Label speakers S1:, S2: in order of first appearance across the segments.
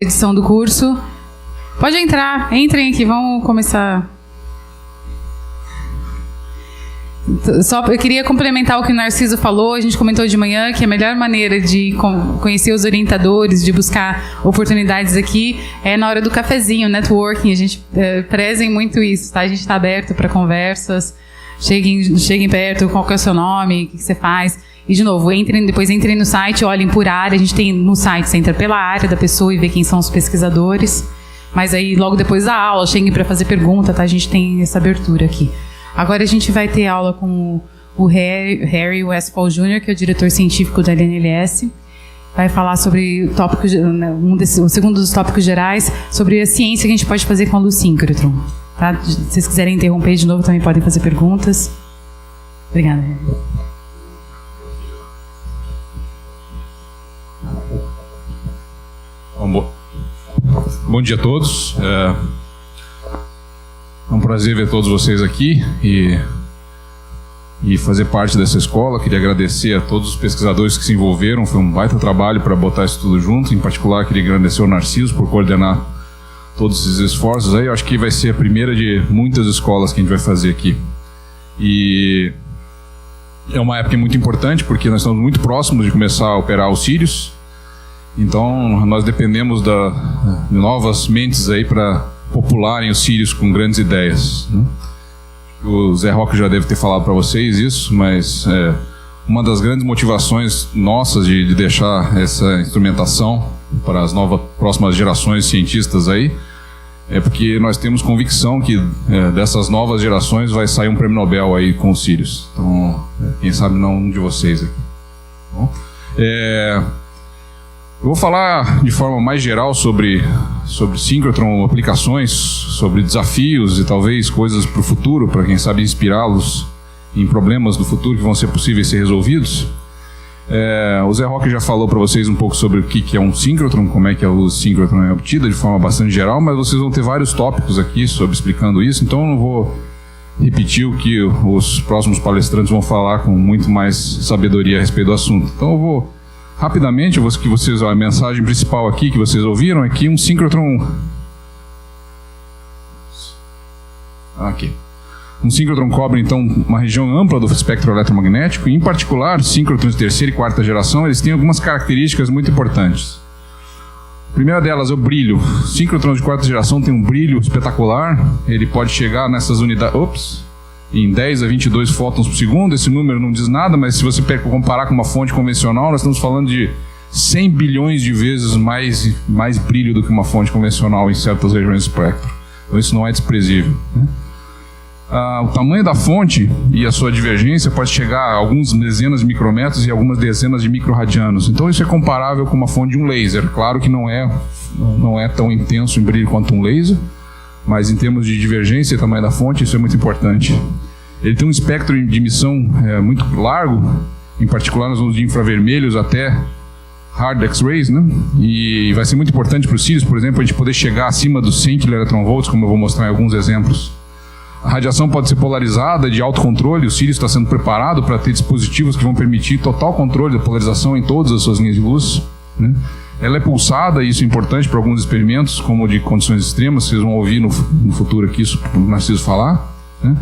S1: Edição do curso. Pode entrar, entrem aqui, vamos começar. Só eu queria complementar o que o Narciso falou. A gente comentou de manhã que a melhor maneira de conhecer os orientadores, de buscar oportunidades aqui, é na hora do cafezinho, networking. A gente prezem muito isso, tá? A gente está aberto para conversas. Cheguem perto, qual que é o seu nome, o que você faz. E, de novo, depois entrem no site, olhem por área. A gente tem no site, você entra pela área da pessoa e vê quem são os pesquisadores. Mas aí, logo depois da aula, cheguem para fazer pergunta, tá? A gente tem essa abertura aqui. Agora a gente vai ter aula com o Harry Westphal Jr., que é o diretor científico da LNLS. Vai falar sobre o tópico, o segundo dos tópicos gerais, sobre a ciência que a gente pode fazer com a luz síncrotron. Tá? Se vocês quiserem interromper de novo, também podem fazer perguntas. Obrigada, Harry.
S2: Bom dia a todos. É um prazer ver todos vocês aqui e fazer parte dessa escola. Queria agradecer a todos os pesquisadores que se envolveram. Foi um baita trabalho para botar isso tudo junto. Em particular, queria agradecer ao Narciso por coordenar todos esses esforços. Eu acho que vai ser a primeira de muitas escolas que a gente vai fazer aqui. E é uma época muito importante porque nós estamos muito próximos de começar a operar os Sirius. Então, nós dependemos de novas mentes aí para popularem os Sirius com grandes ideias, né? O Zé Roque já deve ter falado para vocês isso, mas uma das grandes motivações nossas de deixar essa instrumentação para as próximas gerações de cientistas aí é porque nós temos convicção que dessas novas gerações vai sair um prêmio Nobel aí com os Sirius. Então, quem sabe não um de vocês aqui. Bom, eu vou falar de forma mais geral sobre síncrotron, aplicações, sobre desafios e talvez coisas para o futuro, para quem sabe inspirá-los em problemas do futuro que vão ser possíveis ser resolvidos. O Zé Roque já falou para vocês um pouco sobre o que é um síncrotron, como é que a luz síncrotron é obtida de forma bastante geral, mas vocês vão ter vários tópicos aqui explicando isso, então eu não vou repetir o que os próximos palestrantes vão falar com muito mais sabedoria a respeito do assunto. Então eu vou rapidamente, a mensagem principal aqui que vocês ouviram é que um síncrotron... Um síncrotron cobre, então, uma região ampla do espectro eletromagnético, e, em particular, síncrotrons de terceira e quarta geração, eles têm algumas características muito importantes. A primeira delas é o brilho. O síncrotrons de quarta geração tem um brilho espetacular, ele pode chegar nessas unidades... em 10 a 22 fótons por segundo. Esse número não diz nada, mas se você comparar com uma fonte convencional, nós estamos falando de 100 bilhões de vezes mais brilho do que uma fonte convencional em certas regiões do espectro. Então isso não é desprezível, né? O tamanho da fonte e a sua divergência pode chegar a algumas dezenas de micrômetros e algumas dezenas de microradianos. Então isso é comparável com uma fonte de um laser. Claro que não é tão intenso em brilho quanto um laser, mas em termos de divergência e tamanho da fonte, isso é muito importante. Ele tem um espectro de emissão muito largo, em particular nós vamos de infravermelhos até hard X-rays, né? E vai ser muito importante para os Sirius, por exemplo, a gente poder chegar acima dos 100 kV, como eu vou mostrar em alguns exemplos. A radiação pode ser polarizada, de autocontrole. O Sirius está sendo preparado para ter dispositivos que vão permitir total controle da polarização em todas as suas linhas de luz, né? Ela é pulsada, e isso é importante para alguns experimentos, como de condições extremas, vocês vão ouvir no futuro aqui isso o Narciso falar, né?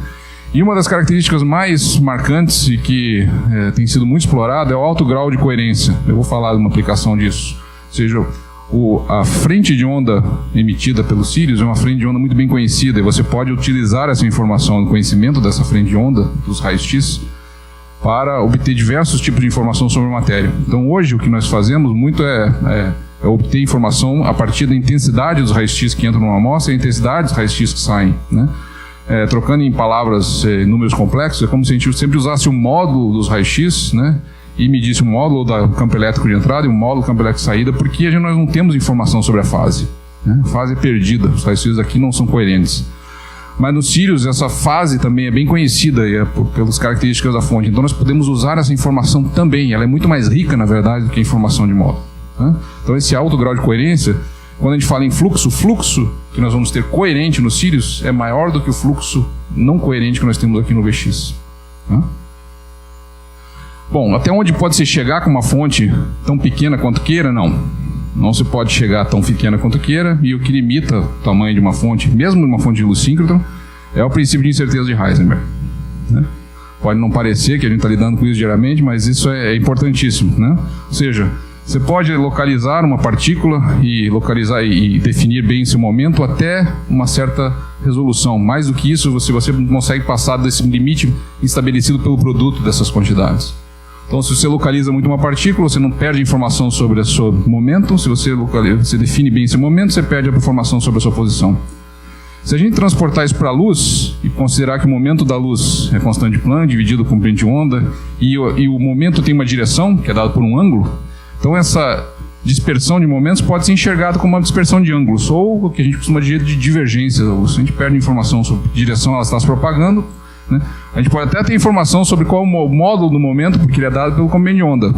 S2: E uma das características mais marcantes e que tem sido muito explorada é o alto grau de coerência. Eu vou falar de uma aplicação disso. Ou seja, a frente de onda emitida pelo Sirius é uma frente de onda muito bem conhecida, e você pode utilizar essa informação, o conhecimento dessa frente de onda, dos raios-x, para obter diversos tipos de informação sobre a matéria. Então hoje o que nós fazemos muito é obter informação a partir da intensidade dos raios-x que entram numa amostra e a intensidade dos raios-x que saem, né? Trocando em palavras, números complexos, é como se a gente sempre usasse um módulo dos raios-x, né? E medisse um módulo do campo elétrico de entrada e um módulo do campo elétrico de saída, porque nós não temos informação sobre a fase, né? A fase é perdida, os raios-x aqui não são coerentes. Mas no Sirius essa fase também é bem conhecida pelas características da fonte, então nós podemos usar essa informação também. Ela é muito mais rica, na verdade, do que a informação de módulo, né? Então esse alto grau de coerência, quando a gente fala em fluxo, o fluxo que nós vamos ter coerente no Sirius é maior do que o fluxo não coerente que nós temos aqui no VX, né? Bom, até onde pode se chegar com uma fonte tão pequena quanto queira? Não. não se pode chegar tão pequena quanto queira, e o que limita o tamanho de uma fonte, mesmo de uma fonte de luz síncrotron, é o princípio de incerteza de Heisenberg, né? Pode não parecer que a gente está lidando com isso diariamente, mas isso é importantíssimo, né? Ou seja, você pode localizar uma partícula e localizar e definir bem seu momento até uma certa resolução. Mais do que isso, você consegue passar desse limite estabelecido pelo produto dessas quantidades. Então, se você localiza muito uma partícula, você não perde informação sobre o seu momento. Se você define bem esse momento, você perde a informação sobre a sua posição. Se a gente transportar isso para a luz e considerar que o momento da luz é constante de Planck dividido com o corrente de onda e o momento tem uma direção, que é dado por um ângulo, então essa dispersão de momentos pode ser enxergada como uma dispersão de ângulos, ou o que a gente costuma dizer de divergência. Se a gente perde informação sobre que direção ela está se propagando, né? A gente pode até ter informação sobre qual é o módulo do momento, porque ele é dado pelo corrente de onda.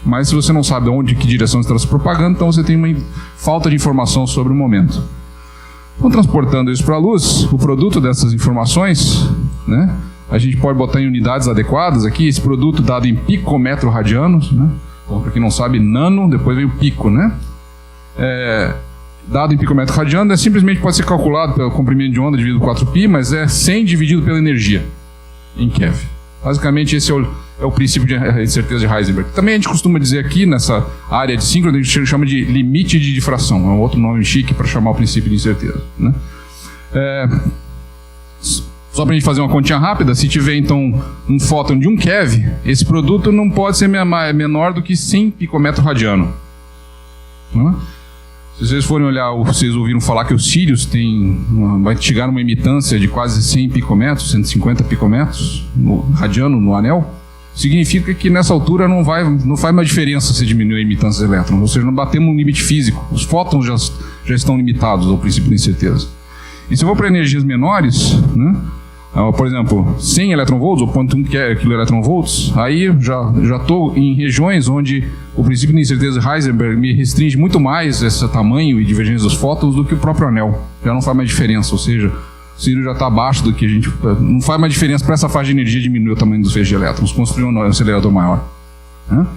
S2: Mas se você não sabe onde, que direção está se propagando, então você tem uma falta de informação sobre o momento. Então, transportando isso para a luz, o produto dessas informações, né, a gente pode botar em unidades adequadas aqui, esse produto dado em picometro radianos, né? Então, para quem não sabe, nano, depois vem o pico, né? Dado em picometro radiano, simplesmente pode ser calculado pelo comprimento de onda dividido por 4π, mas é 100 dividido pela energia em keV. Basicamente, esse é o princípio de incerteza de Heisenberg. Também a gente costuma dizer aqui, nessa área de síncrono, a gente chama de limite de difração. É um outro nome chique para chamar o princípio de incerteza, né? Só para a gente fazer uma continha rápida, se tiver então um fóton de 1 keV, esse produto não pode ser menor do que 100 picometro radiano. Né? Se vocês forem olhar, vocês ouviram falar que o Sirius vai chegar numa emitância de quase 100 picometros, 150 picometros radiano no anel, significa que nessa altura não faz mais diferença se diminuir a emitância de elétrons, ou seja, não batemos um limite físico, os fótons já estão limitados ao princípio da incerteza. E se eu vou para energias menores, né, por exemplo, 100 eletronvolts ou 0,1 kV, aí já estou em regiões onde o princípio de incerteza de Heisenberg me restringe muito mais esse tamanho e divergência dos fótons do que o próprio anel. Já não faz mais diferença, ou seja, o Sirius já está abaixo do que a gente... Não faz mais diferença para essa faixa de energia diminuir o tamanho dos feixes de elétrons, construir um acelerador maior, né?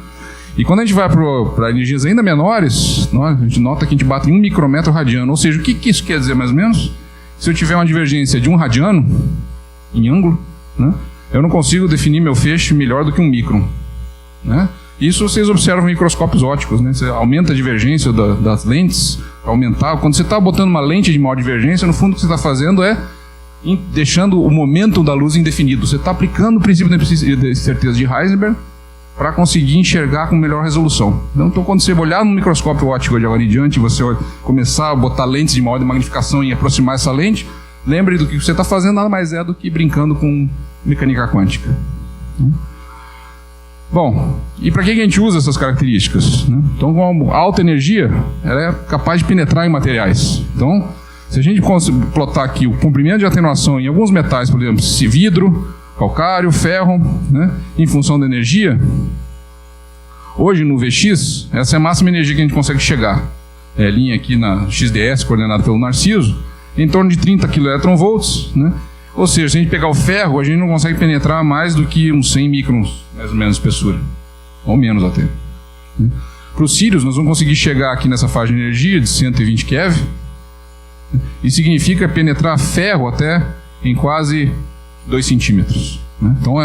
S2: E quando a gente vai para energias ainda menores, a gente nota que a gente bate em 1 micrometro radiano, ou seja, o que isso quer dizer mais ou menos? Se eu tiver uma divergência de 1 radiano, em ângulo, né, eu não consigo definir meu feixe melhor do que 1 micron, né? Isso vocês observam em microscópios ópticos, né? Você aumenta a divergência das lentes, aumentar. Quando você está botando uma lente de maior divergência, no fundo o que você está fazendo é deixando o momento da luz indefinido. Você está aplicando o princípio de incerteza de Heisenberg para conseguir enxergar com melhor resolução. Então, quando você olhar no microscópio óptico de agora em diante, você começar a botar lentes de maior magnificação e aproximar essa lente, lembre do que você está fazendo, nada mais é do que brincando com mecânica quântica. Bom, e para que a gente usa essas características, né? Então, com alta energia, ela é capaz de penetrar em materiais. Então, se a gente plotar aqui o comprimento de atenuação em alguns metais, por exemplo, vidro, calcário, ferro, né, em função da energia, hoje no VX, essa é a máxima energia que a gente consegue chegar. É a linha aqui na XDS, coordenada pelo Narciso, em torno de 30 kV, né? Ou seja, se a gente pegar o ferro, a gente não consegue penetrar mais do que uns 100 microns, mais ou menos, de espessura. Ou menos até. Para o Sirius, nós vamos conseguir chegar aqui nessa faixa de energia de 120 keV. E significa penetrar ferro até em quase 2 centímetros. Né? Então,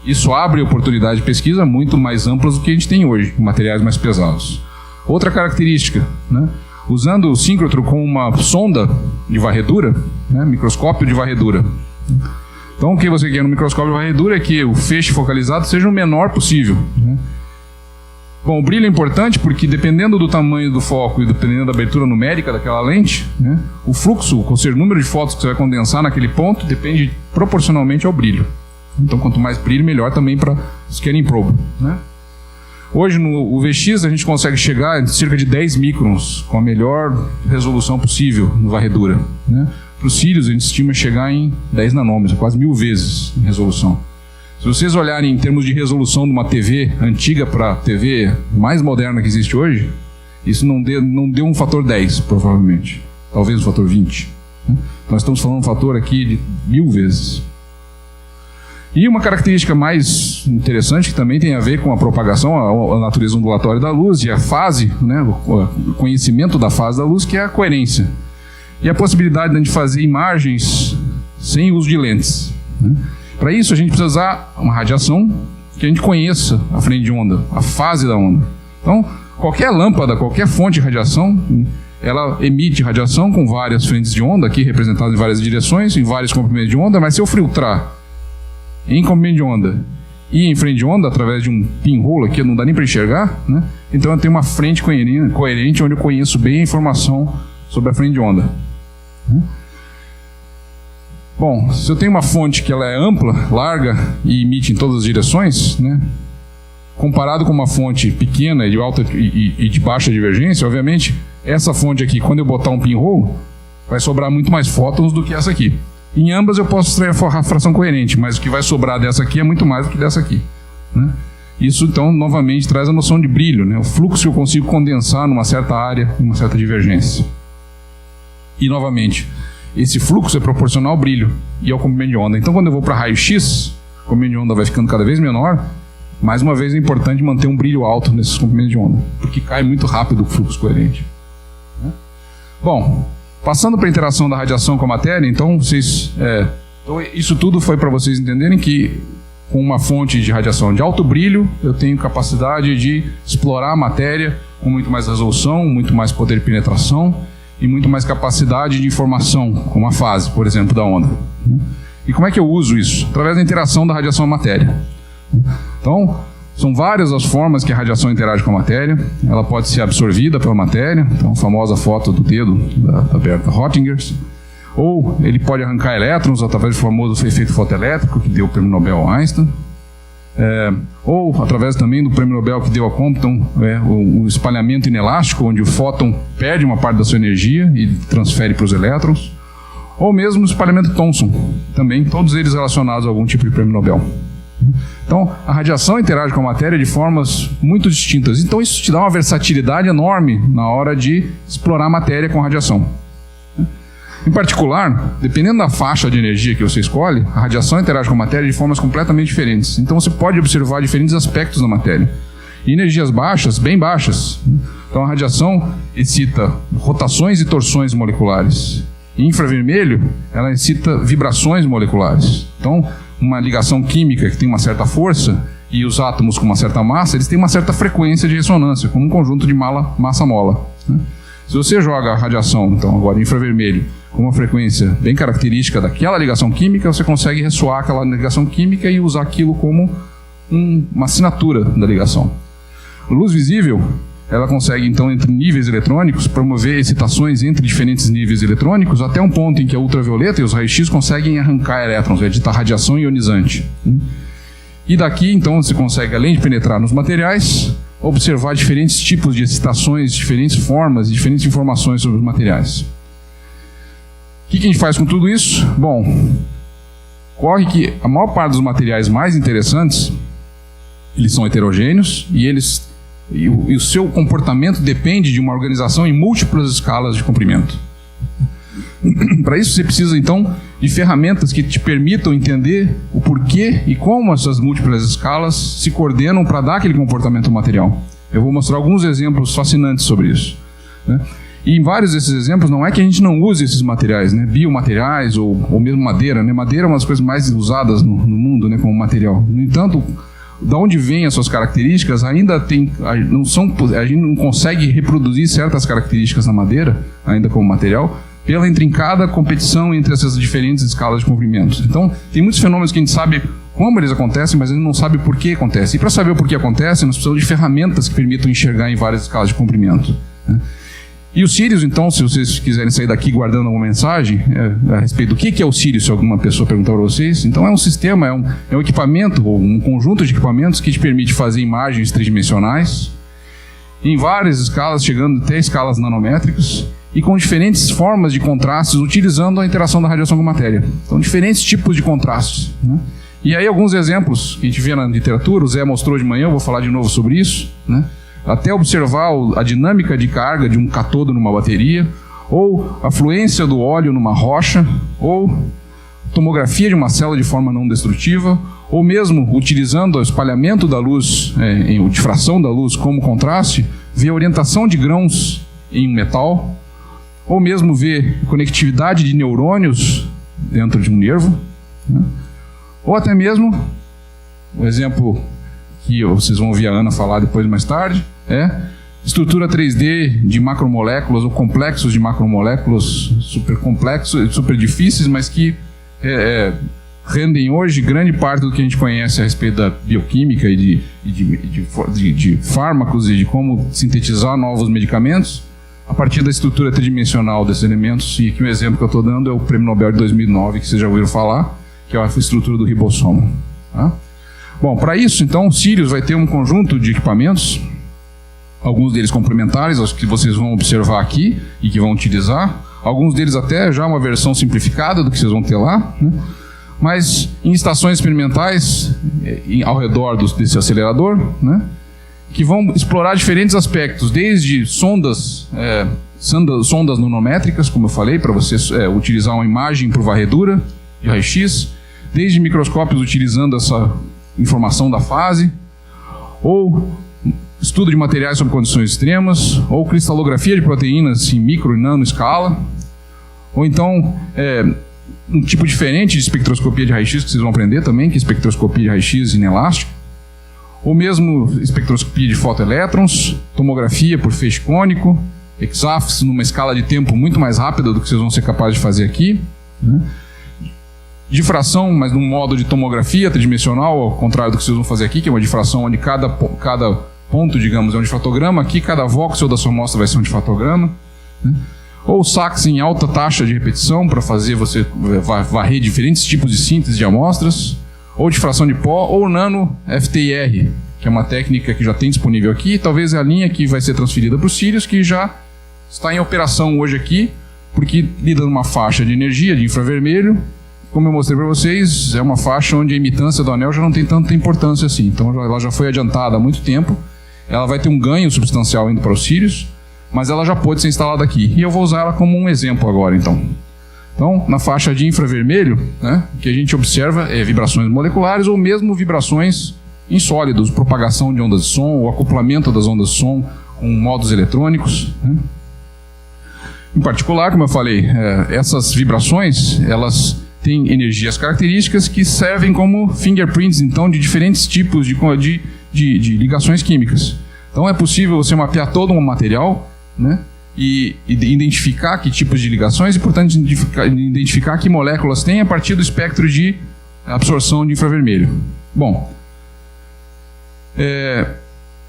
S2: isso abre oportunidades de pesquisa muito mais amplas do que a gente tem hoje, com materiais mais pesados. Outra característica, né? Usando o síncrotron com uma sonda de varredura, né, microscópio de varredura. Então, o que você quer no microscópio de varredura é que o feixe focalizado seja o menor possível, né? Bom, o brilho é importante porque, dependendo do tamanho do foco e dependendo da abertura numérica daquela lente, né, o fluxo, ou seja, o número de fótons que você vai condensar naquele ponto, depende proporcionalmente ao brilho. Então, quanto mais brilho, melhor também para scanning probe, né? Hoje, no UVX, a gente consegue chegar em cerca de 10 microns, com a melhor resolução possível no varredura, né? Para o Sirius, a gente estima chegar em 10 nanômetros, quase 1000 vezes em resolução. Se vocês olharem em termos de resolução de uma TV antiga para a TV mais moderna que existe hoje, isso não deu um fator 10, provavelmente. Talvez um fator 20. Né? Nós estamos falando um fator aqui de 1000 vezes. E uma característica mais interessante, que também tem a ver com a propagação, a natureza ondulatória da luz e a fase, né, o conhecimento da fase da luz, que é a coerência. E a possibilidade de a gente fazer imagens sem uso de lentes, né? Para isso, a gente precisa usar uma radiação que a gente conheça a frente de onda, a fase da onda. Então, qualquer lâmpada, qualquer fonte de radiação, ela emite radiação com várias frentes de onda, aqui representadas em várias direções, em vários comprimentos de onda, mas se eu filtrar em comprimento de onda e em frente de onda, através de um pinhole aqui, não dá nem para enxergar, né? Então eu tenho uma frente coerente onde eu conheço bem a informação sobre a frente de onda. Bom, se eu tenho uma fonte que ela é ampla, larga e emite em todas as direções, né, comparado com uma fonte pequena e de alta e de baixa divergência, obviamente, essa fonte aqui, quando eu botar um pinhole, vai sobrar muito mais fótons do que essa aqui. Em ambas eu posso extrair a fração coerente, mas o que vai sobrar dessa aqui é muito mais do que dessa aqui, né? Isso, então, novamente, traz a noção de brilho, né? O fluxo que eu consigo condensar numa certa área, numa certa divergência. E, novamente, esse fluxo é proporcional ao brilho e ao comprimento de onda. Então, quando eu vou para raio-x, o comprimento de onda vai ficando cada vez menor. Mais uma vez, é importante manter um brilho alto nesses comprimentos de onda, porque cai muito rápido o fluxo coerente. Bom, passando para a interação da radiação com a matéria, então, então isso tudo foi para vocês entenderem que com uma fonte de radiação de alto brilho, eu tenho capacidade de explorar a matéria com muito mais resolução, muito mais poder de penetração e muito mais capacidade de informação, como a fase, por exemplo, da onda. E como é que eu uso isso? Através da interação da radiação à matéria. Então, são várias as formas que a radiação interage com a matéria. Ela pode ser absorvida pela matéria, então a famosa foto do dedo da Bertha Röttger. Ou ele pode arrancar elétrons através do famoso efeito fotoelétrico, que deu o prêmio Nobel ao Einstein. Ou através também do prêmio Nobel que deu a Compton, o espalhamento inelástico, onde o fóton perde uma parte da sua energia e transfere para os elétrons. Ou mesmo o espalhamento Thomson, também, todos eles relacionados a algum tipo de prêmio Nobel. Então, a radiação interage com a matéria de formas muito distintas. Então, isso te dá uma versatilidade enorme na hora de explorar a matéria com radiação. Em particular, dependendo da faixa de energia que você escolhe, a radiação interage com a matéria de formas completamente diferentes. Então, você pode observar diferentes aspectos da matéria. E energias baixas, bem baixas. Então, a radiação excita rotações e torções moleculares. Em infravermelho, ela excita vibrações moleculares. Então, uma ligação química que tem uma certa força e os átomos com uma certa massa, eles têm uma certa frequência de ressonância, como um conjunto de massa-mola. Se você joga a radiação, então, agora em infravermelho, com uma frequência bem característica daquela ligação química, você consegue ressoar aquela ligação química e usar aquilo como uma assinatura da ligação. A luz visível, ela consegue, então, entre níveis eletrônicos, promover excitações entre diferentes níveis eletrônicos, até um ponto em que a ultravioleta e os raios-x conseguem arrancar elétrons, editar radiação ionizante. E daqui, então, você consegue, além de penetrar nos materiais, observar diferentes tipos de excitações, diferentes formas e diferentes informações sobre os materiais. O que a gente faz com tudo isso? Bom, ocorre que a maior parte dos materiais mais interessantes, eles são heterogêneos e o seu comportamento depende de uma organização em múltiplas escalas de comprimento. Para isso você precisa, então, de ferramentas que te permitam entender o porquê e como essas múltiplas escalas se coordenam para dar aquele comportamento material. Eu vou mostrar alguns exemplos fascinantes sobre isso, né? E em vários desses exemplos, não é que a gente não use esses materiais, né? Biomateriais ou mesmo madeira, né? Madeira é uma das coisas mais usadas no mundo, né, como material. No entanto, da onde vêm as suas características, a gente não consegue reproduzir certas características na madeira, ainda como material, pela intrincada competição entre essas diferentes escalas de comprimento. Então, tem muitos fenômenos que a gente sabe como eles acontecem, mas a gente não sabe por que acontece. E para saber o porquê acontece, nós precisamos de ferramentas que permitam enxergar em várias escalas de comprimento, né? E o Sirius, então, se vocês quiserem sair daqui guardando alguma mensagem a respeito do que é o Sirius, se alguma pessoa perguntar para vocês, então é um sistema, é um equipamento, ou um conjunto de equipamentos que te permite fazer imagens tridimensionais em várias escalas, chegando até escalas nanométricas, e com diferentes formas de contrastes, utilizando a interação da radiação com a matéria. Então, diferentes tipos de contrastes, né? E aí, alguns exemplos que a gente vê na literatura, o Zé mostrou de manhã, eu vou falar de novo sobre isso, né? Até observar a dinâmica de carga de um cátodo numa bateria, ou a fluência do óleo numa rocha, ou tomografia de uma célula de forma não destrutiva, ou mesmo utilizando o espalhamento da luz, difração da luz como contraste, ver a orientação de grãos em um metal, ou mesmo ver conectividade de neurônios dentro de um nervo, né? Ou até mesmo, o exemplo que vocês vão ouvir a Ana falar depois mais tarde, estrutura 3D de macromoléculas ou complexos de macromoléculas super complexos, super difíceis, mas que rendem hoje grande parte do que a gente conhece a respeito da bioquímica e de fármacos e de como sintetizar novos medicamentos a partir da estrutura tridimensional desses elementos. E aqui o exemplo que eu estou dando é o Prêmio Nobel de 2009, que vocês já ouviram falar, que é a estrutura do ribossomo. Tá? Bom, para isso, então, o Sirius vai ter um conjunto de equipamentos, alguns deles complementares, aos que vocês vão observar aqui e que vão utilizar, alguns deles até já uma versão simplificada do que vocês vão ter lá, né? Mas em estações experimentais ao redor desse acelerador, né? Que vão explorar diferentes aspectos, desde sondas nanométricas, como eu falei, para você utilizar uma imagem por varredura de raio-x, desde microscópios utilizando essa informação da fase, ou estudo de materiais sob condições extremas, ou cristalografia de proteínas em micro e nano escala, ou então um tipo diferente de espectroscopia de raio-x que vocês vão aprender também, que é espectroscopia de raio-x inelástico, ou mesmo espectroscopia de fotoelétrons, tomografia por feixe cônico, hexáfis numa escala de tempo muito mais rápida do que vocês vão ser capazes de fazer aqui, né? Difração, mas num modo de tomografia tridimensional, ao contrário do que vocês vão fazer aqui, que é uma difração onde cada ponto, digamos, é um difratograma. Aqui cada voxel da sua amostra vai ser um difratograma, né? Ou sacs em alta taxa de repetição para fazer você varrer diferentes tipos de síntese de amostras, ou difração de pó, ou nano FTIR, que é uma técnica que já tem disponível aqui, talvez é a linha que vai ser transferida para o Sirius, que já está em operação hoje aqui, porque lida numa faixa de energia de infravermelho. Como eu mostrei para vocês, é uma faixa onde a imitância do anel já não tem tanta importância assim. Então ela já foi adiantada há muito tempo. Ela vai ter um ganho substancial indo para o Sirius, mas ela já pode ser instalada aqui. E eu vou usar ela como um exemplo agora, então. Então, na faixa de infravermelho, né, o que a gente observa é vibrações moleculares ou mesmo vibrações em sólidos, propagação de ondas de som, ou acoplamento das ondas de som com modos eletrônicos, né? Em particular, como eu falei, essas vibrações, elas têm energias características que servem como fingerprints, então, de diferentes tipos de ligações químicas. Então é possível você mapear todo um material, né, e identificar que tipos de ligações e, portanto, identificar que moléculas tem a partir do espectro de absorção de infravermelho. Bom,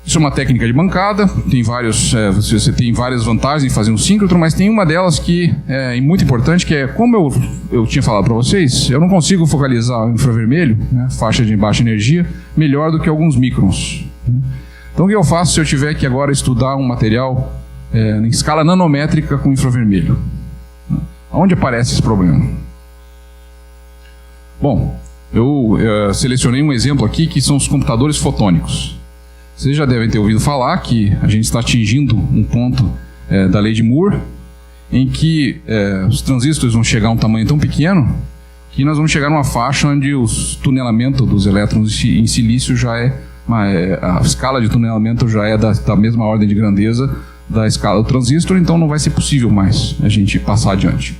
S2: isso é uma técnica de bancada, tem você tem várias vantagens em fazer um síncrotron, mas tem uma delas que é muito importante, que é, como eu tinha falado para vocês, eu não consigo focalizar o infravermelho, né, faixa de baixa energia, melhor do que alguns microns. Então o que eu faço se eu tiver que agora estudar um material em escala nanométrica com infravermelho? Onde aparece esse problema? Bom, eu selecionei um exemplo aqui que são os computadores fotônicos. Vocês já devem ter ouvido falar que a gente está atingindo um ponto da lei de Moore em que os transistores vão chegar a um tamanho tão pequeno que nós vamos chegar numa faixa onde o tunelamento dos elétrons em silício já a escala de tunelamento já é da mesma ordem de grandeza da escala do transistor, então não vai ser possível mais a gente passar adiante.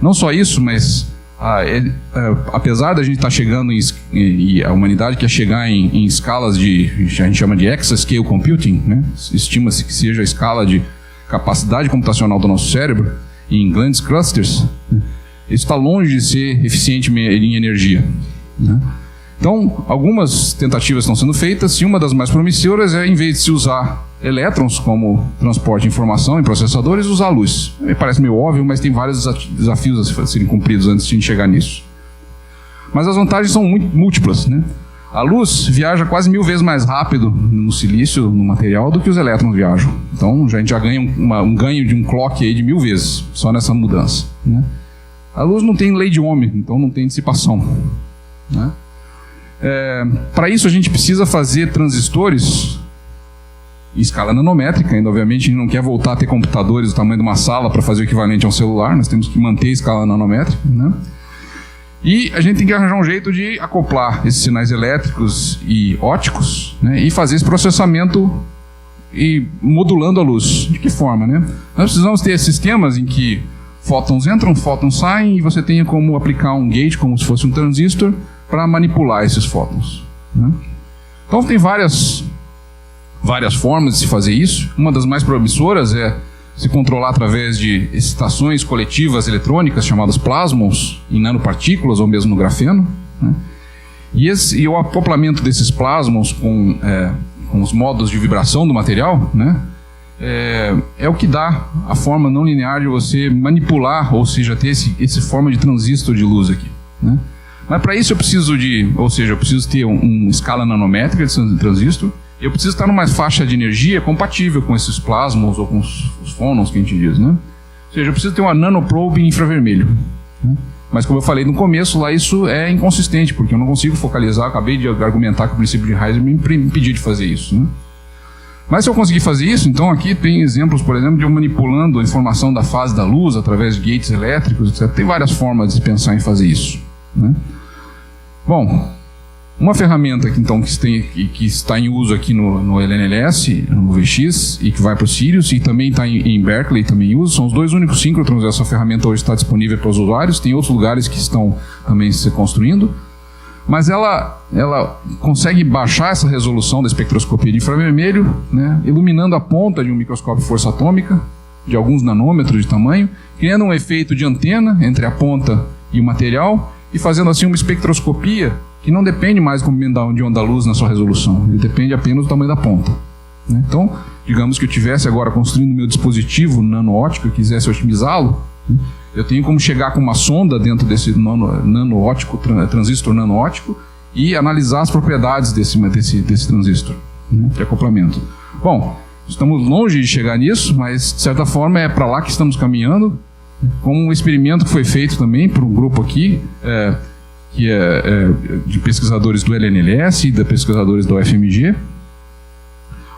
S2: Não só isso, mas apesar da gente estar chegando e a humanidade quer chegar em escalas a gente chama de exascale computing, né? Estima-se que seja a escala de capacidade computacional do nosso cérebro em grandes clusters, né? Isso está longe de ser eficiente em energia, né? Então, algumas tentativas estão sendo feitas, e uma das mais promissoras é, em vez de se usar elétrons como transporte de informação em processadores, usar a luz. Me parece meio óbvio, mas tem vários desafios a serem cumpridos antes de a gente chegar nisso. Mas as vantagens são múltiplas, né? A luz viaja quase 1000 vezes mais rápido no silício, no material, do que os elétrons viajam. Então, a gente já ganha um ganho de um clock aí de 1000 vezes, só nessa mudança, né? A luz não tem lei de Ohm, então não tem dissipação, né? Para isso a gente precisa fazer transistores em escala nanométrica. Ainda obviamente a gente não quer voltar a ter computadores do tamanho de uma sala para fazer o equivalente a um celular. Nós temos que manter a escala nanométrica, né? E a gente tem que arranjar um jeito de acoplar esses sinais elétricos e ópticos, né, e fazer esse processamento e modulando a luz. De que forma, né? Nós precisamos ter sistemas em que fótons entram, fótons saem, e você tenha como aplicar um gate, como se fosse um transistor, para manipular esses fótons, né? Então tem várias formas de se fazer isso. Uma das mais promissoras é se controlar através de excitações coletivas eletrônicas, chamadas plasmons, em nanopartículas ou mesmo no grafeno, né? E o acoplamento desses plasmons com os modos de vibração do material, né, é o que dá a forma não linear de você manipular, ou seja, ter essa forma de transistor de luz aqui, né? Mas para isso eu preciso ter uma escala nanométrica de transistor. Eu preciso estar numa faixa de energia compatível com esses plasmons ou com os fónons que a gente diz, né? Ou seja, eu preciso ter uma nanoprobe em infravermelho, né? Mas como eu falei no começo, lá isso é inconsistente, porque eu não consigo focalizar. Acabei de argumentar que o princípio de Heisenberg me impedia de fazer isso, né? Mas se eu conseguir fazer isso, então aqui tem exemplos, por exemplo, de eu manipulando a informação da fase da luz através de gates elétricos, etc. Tem várias formas de pensar em fazer isso, né? Bom, uma ferramenta que, então, que está em uso aqui no LNLS, no VX, e que vai para o Sirius, e também está em Berkeley, também em uso, são os dois únicos síncrotrons. Essa ferramenta hoje está disponível para os usuários. Tem outros lugares que estão também se construindo, mas ela consegue baixar essa resolução da espectroscopia de infravermelho, né, iluminando a ponta de um microscópio de força atômica de alguns nanômetros de tamanho, criando um efeito de antena entre a ponta e o material, e fazendo assim uma espectroscopia que não depende mais do comprimento de onda-luz na sua resolução, ele depende apenas do tamanho da ponta, né? Então, digamos que eu estivesse agora construindo meu dispositivo nano-óptico e quisesse otimizá-lo, né, eu tenho como chegar com uma sonda dentro desse nano-óptico, transistor nano-óptico, e analisar as propriedades desse transistor, né, de acoplamento. Bom, estamos longe de chegar nisso, mas de certa forma é para lá que estamos caminhando, com um experimento que foi feito também por um grupo aqui, que é de pesquisadores do LNLS e de pesquisadores do UFMG,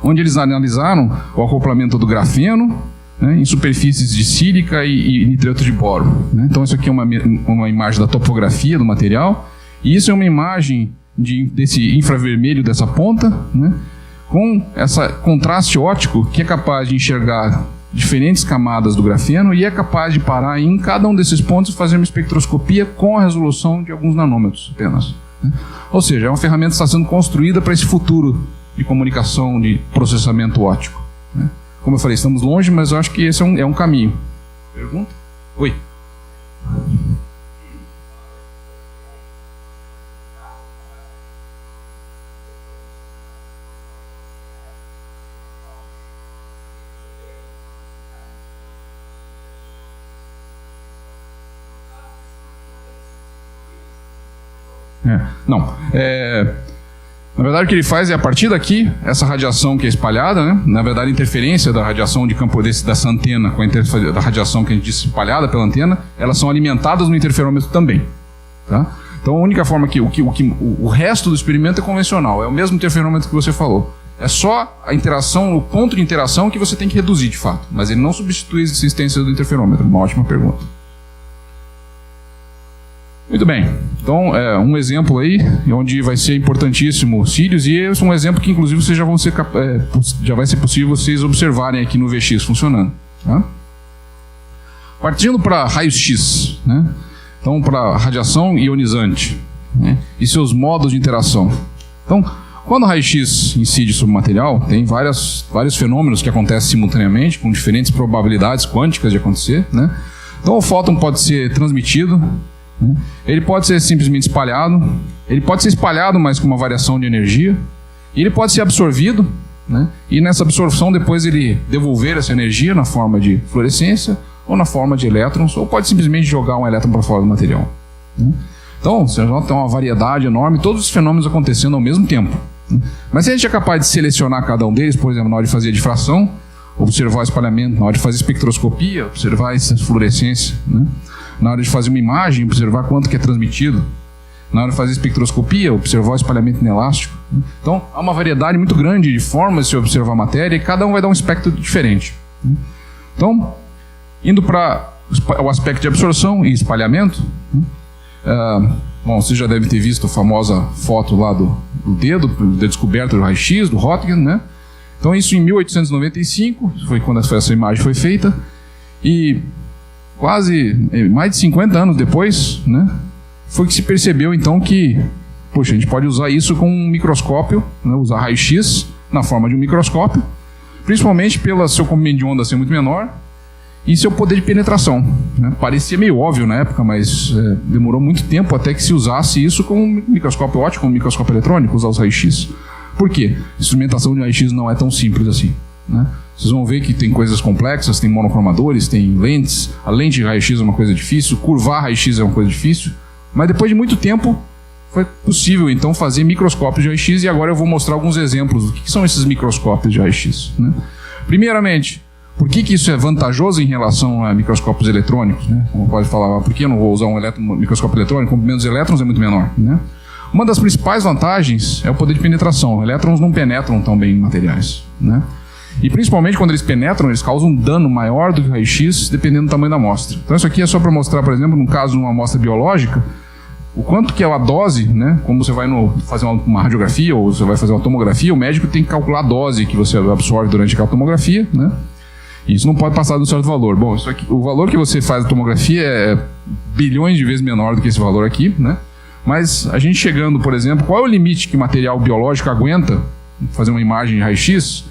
S2: onde eles analisaram o acoplamento do grafeno, né, em superfícies de sílica e nitreto de boro, né? Então isso aqui é uma imagem da topografia do material, e isso é uma imagem desse infravermelho dessa ponta, né, com esse contraste óptico que é capaz de enxergar diferentes camadas do grafeno e é capaz de parar em cada um desses pontos e fazer uma espectroscopia com a resolução de alguns nanômetros apenas, né? Ou seja, é uma ferramenta que está sendo construída para esse futuro de comunicação, de processamento óptico, né? Como eu falei, estamos longe, mas eu acho que esse é um caminho. Pergunta? Oi. Na verdade, o que ele faz é, a partir daqui, essa radiação que é espalhada, né? Na verdade, a interferência da radiação de campo dessa antena com da radiação que a gente disse espalhada pela antena, elas são alimentadas no interferômetro também, tá? Então, a única forma que o resto do experimento é convencional, é o mesmo interferômetro que você falou. É só a interação, o ponto de interação que você tem que reduzir, de fato. Mas ele não substitui a existência do interferômetro. Uma ótima pergunta. Muito bem, então um exemplo aí onde vai ser importantíssimo o Sirius, e esse é um exemplo que inclusive vocês já vai ser possível vocês observarem aqui no VX funcionando, tá? Partindo para raios X, né? Então para radiação ionizante, né, e seus modos de interação. Então, quando o raio-x incide sobre o material, tem vários fenômenos que acontecem simultaneamente, com diferentes probabilidades quânticas de acontecer, né? Então o fóton pode ser transmitido, ele pode ser simplesmente espalhado, ele pode ser espalhado, mas com uma variação de energia, e ele pode ser absorvido, né? E nessa absorção depois ele devolver essa energia na forma de fluorescência ou na forma de elétrons, ou pode simplesmente jogar um elétron para fora do material, né? Então você já tem uma variedade enorme, todos os fenômenos acontecendo ao mesmo tempo, né? Mas se a gente é capaz de selecionar cada um deles, por exemplo, na hora de fazer a difração, observar o espalhamento, na hora de fazer espectroscopia, observar essa fluorescência, né? Na hora de fazer uma imagem, observar quanto que é transmitido. Na hora de fazer espectroscopia, observar o espalhamento inelástico. Então, há uma variedade muito grande de formas de se observar a matéria e cada um vai dar um espectro diferente. Então, indo para o aspecto de absorção e espalhamento, Bom, você já deve ter visto a famosa foto lá do dedo, da descoberta do raio-x, do Röntgen, né? Então isso em 1895, foi quando essa imagem foi feita, e quase mais de 50 anos depois, né, foi que se percebeu então que, poxa, a gente pode usar isso com um microscópio, né, usar raio-x na forma de um microscópio, principalmente pelo seu comprimento de onda ser muito menor e seu poder de penetração, né? Parecia meio óbvio na época, mas demorou muito tempo até que se usasse isso com um microscópio óptico, com um microscópio eletrônico, usar os raio-x. Por quê? A instrumentação de raio-x não é tão simples assim, né? Vocês vão ver que tem coisas complexas, tem monocromadores, tem lentes. A lente de raio-x é uma coisa difícil, curvar raio-x é uma coisa difícil. Mas depois de muito tempo, foi possível então fazer microscópios de raio-x, e agora eu vou mostrar alguns exemplos do que são esses microscópios de raio-x, né? Primeiramente, por que isso é vantajoso em relação a microscópios eletrônicos, né? Como pode falar, por que eu não vou usar um microscópio eletrônico? O comprimento dos elétrons é muito menor, né? Uma das principais vantagens é o poder de penetração. Elétrons não penetram tão bem em materiais, né? E principalmente quando eles penetram, eles causam um dano maior do que o raio-x, dependendo do tamanho da amostra. Então isso aqui é só para mostrar, por exemplo, no caso de uma amostra biológica, o quanto que é a dose, né? Como você vai fazer uma radiografia ou você vai fazer uma tomografia, o médico tem que calcular a dose que você absorve durante aquela tomografia, né? E isso não pode passar de um certo valor. Bom, isso aqui, o valor que você faz da tomografia é bilhões de vezes menor do que esse valor aqui, né? Mas a gente chegando, por exemplo, qual é o limite que material biológico aguenta fazer uma imagem de raio-x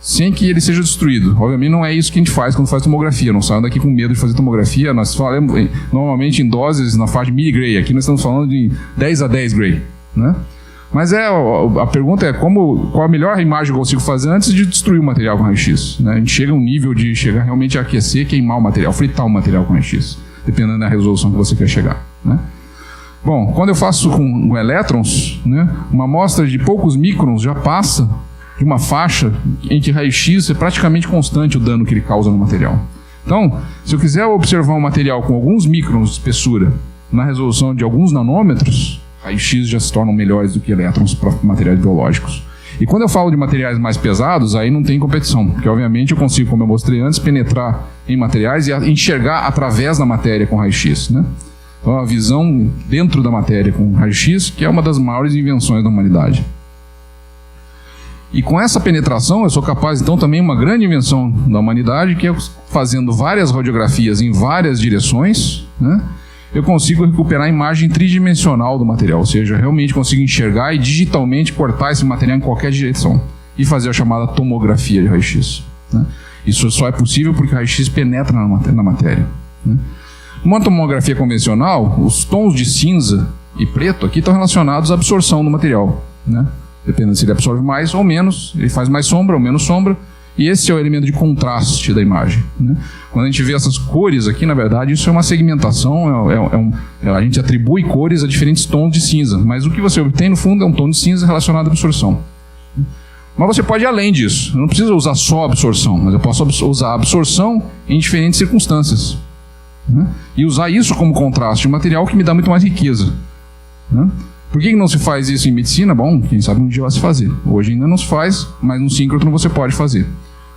S2: sem que ele seja destruído? Obviamente não é isso que a gente faz quando faz tomografia. Não saiam daqui com medo de fazer tomografia. Nós falamos normalmente em doses na faixa de milligray. Aqui nós estamos falando de 10 a 10 gray, né? Mas a pergunta é qual a melhor imagem que eu consigo fazer antes de destruir o material com raio-x, né? A gente chega a um nível de chegar realmente a aquecer, queimar o material, fritar o material com raio-x, dependendo da resolução que você quer chegar, né? Bom, quando eu faço com elétrons, né, uma amostra de poucos microns já passa de uma faixa em que raio-x é praticamente constante o dano que ele causa no material. Então, se eu quiser observar um material com alguns microns de espessura na resolução de alguns nanômetros, raio-x já se tornam melhores do que elétrons para materiais biológicos. E quando eu falo de materiais mais pesados, aí não tem competição, porque obviamente eu consigo, como eu mostrei antes, penetrar em materiais e enxergar através da matéria com raio-x, né? Então, a visão dentro da matéria com raio-x, que é uma das maiores invenções da humanidade. E com essa penetração, eu sou capaz, então, também uma grande invenção da humanidade, que é fazendo várias radiografias em várias direções, né, eu consigo recuperar a imagem tridimensional do material, ou seja, realmente consigo enxergar e digitalmente cortar esse material em qualquer direção e fazer a chamada tomografia de raio-x, né? Isso só é possível porque o raio-x penetra na matéria, né? Numa tomografia convencional, os tons de cinza e preto aqui estão relacionados à absorção do material, né? Dependendo se ele absorve mais ou menos, ele faz mais sombra ou menos sombra, e esse é o elemento de contraste da imagem, né? Quando a gente vê essas cores aqui, na verdade, isso é uma segmentação, a gente atribui cores a diferentes tons de cinza, mas o que você obtém, no fundo, é um tom de cinza relacionado à absorção. Mas você pode ir além disso, eu não preciso usar só a absorção, mas eu posso usar a absorção em diferentes circunstâncias, né? E usar isso como contraste de material que me dá muito mais riqueza, né? Por que não se faz isso em medicina? Bom, quem sabe um dia vai se fazer. Hoje ainda não se faz, mas no síncrotron você pode fazer.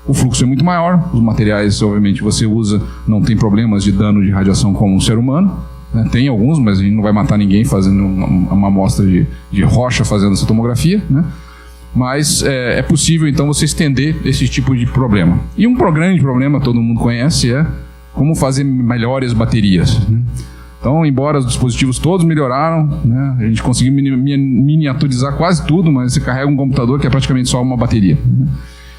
S2: O fluxo é muito maior, os materiais, obviamente, você usa, não tem problemas de dano de radiação como um ser humano, né? Tem alguns, mas a gente não vai matar ninguém fazendo uma amostra de rocha fazendo essa tomografia, né? Mas é possível, então, você estender esse tipo de problema. E um grande problema, todo mundo conhece, é como fazer melhores baterias, né? Então, embora os dispositivos todos melhoraram, né, a gente conseguiu miniaturizar quase tudo, mas você carrega um computador que é praticamente só uma bateria, né?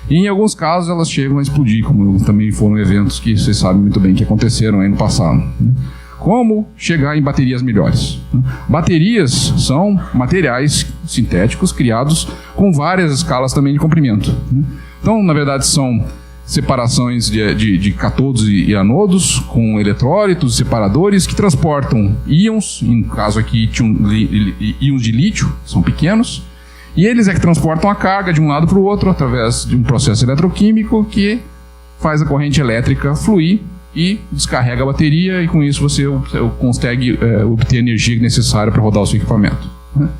S2: E em alguns casos elas chegam a explodir, como também foram eventos que vocês sabem muito bem que aconteceram aí no passado, né? Como chegar em baterias melhores, né? Baterias são materiais sintéticos criados com várias escalas também de comprimento, né? Então, na verdade, são separações de catodos e anodos com eletrólitos, separadores que transportam íons, em caso aqui íons de lítio, são pequenos, e eles é que transportam a carga de um lado para o outro através de um processo eletroquímico que faz a corrente elétrica fluir e descarrega a bateria, e com isso você consegue obter a energia necessária para rodar o seu equipamento, né?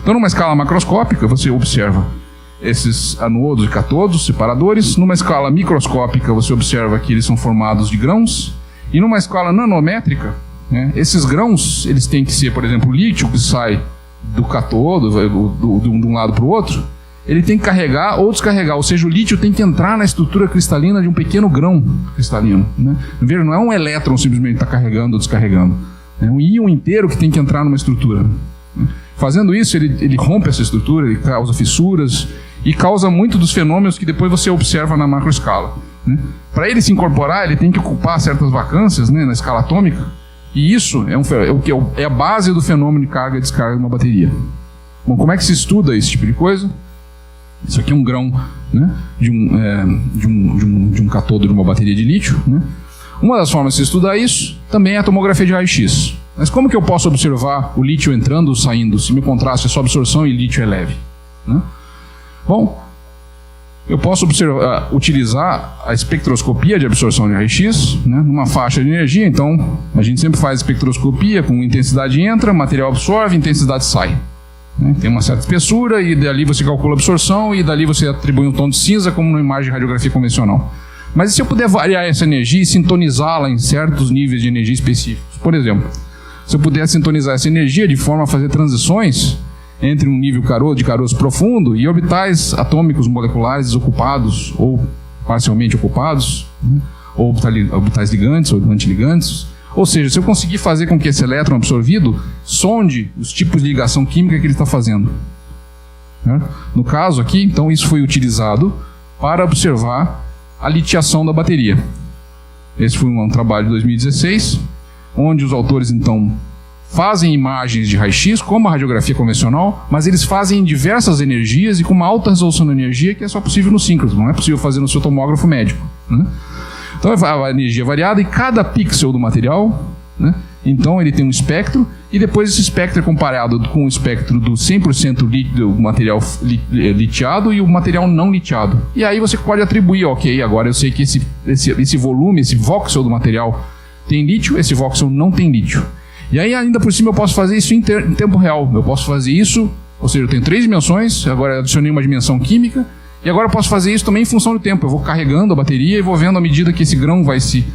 S2: Então, numa escala macroscópica, você observa esses anodos e catodos, separadores. Numa escala microscópica, você observa que eles são formados de grãos. E numa escala nanométrica, né? Esses grãos, eles têm que ser, por exemplo, o lítio que sai do cátodo, de um lado para o outro, ele tem que carregar ou descarregar, ou seja, o lítio tem que entrar na estrutura cristalina de um pequeno grão cristalino, né? Veja, não é um elétron simplesmente que está carregando ou descarregando, é um íon inteiro que tem que entrar numa estrutura, né? Fazendo isso, ele rompe essa estrutura, ele causa fissuras e causa muito dos fenômenos que depois você observa na macroescala, né? Para ele se incorporar, ele tem que ocupar certas vacâncias, né, na escala atômica, e isso é a base do fenômeno de carga e descarga de uma bateria. Bom, como é que se estuda esse tipo de coisa? Isso aqui é um grão, né, de um cátodo de uma bateria de lítio, né? Uma das formas de se estudar isso também é a tomografia de raio-x. Mas como que eu posso observar o lítio entrando ou saindo, se meu contraste é só absorção e lítio é leve, né? Bom, eu posso utilizar a espectroscopia de absorção de raio-x, né, numa faixa de energia. Então, a gente sempre faz espectroscopia com intensidade entra, material absorve, intensidade sai, né? Tem uma certa espessura e dali você calcula a absorção e dali você atribui um tom de cinza como numa imagem de radiografia convencional. Mas e se eu puder variar essa energia e sintonizá-la em certos níveis de energia específicos? Por exemplo, se eu puder sintonizar essa energia de forma a fazer transições entre um nível de caroço profundo e orbitais atômicos moleculares desocupados ou parcialmente ocupados, né? Ou orbitais ligantes ou antiligantes. Ou seja, se eu conseguir fazer com que esse elétron absorvido sonde os tipos de ligação química que ele está fazendo, né? No caso aqui, então, isso foi utilizado para observar a litiação da bateria. Esse foi um trabalho de 2016, onde os autores, então, fazem imagens de raio-x, como a radiografia convencional, mas eles fazem em diversas energias e com uma alta resolução de energia que é só possível no síncrono, não é possível fazer no seu tomógrafo médico, né? Então, a energia é variada e cada pixel do material, né, então ele tem um espectro, e depois esse espectro é comparado com o espectro do 100% do material litiado e o material não litiado. E aí você pode atribuir, ok, agora eu sei que esse volume, esse voxel do material tem lítio, esse voxel não tem lítio. E aí ainda por cima eu posso fazer isso em tempo real. Eu posso fazer isso, ou seja, eu tenho 3 dimensões, agora adicionei uma dimensão química, e agora eu posso fazer isso também em função do tempo. Eu vou carregando a bateria e vou vendo à medida que esse grão vai se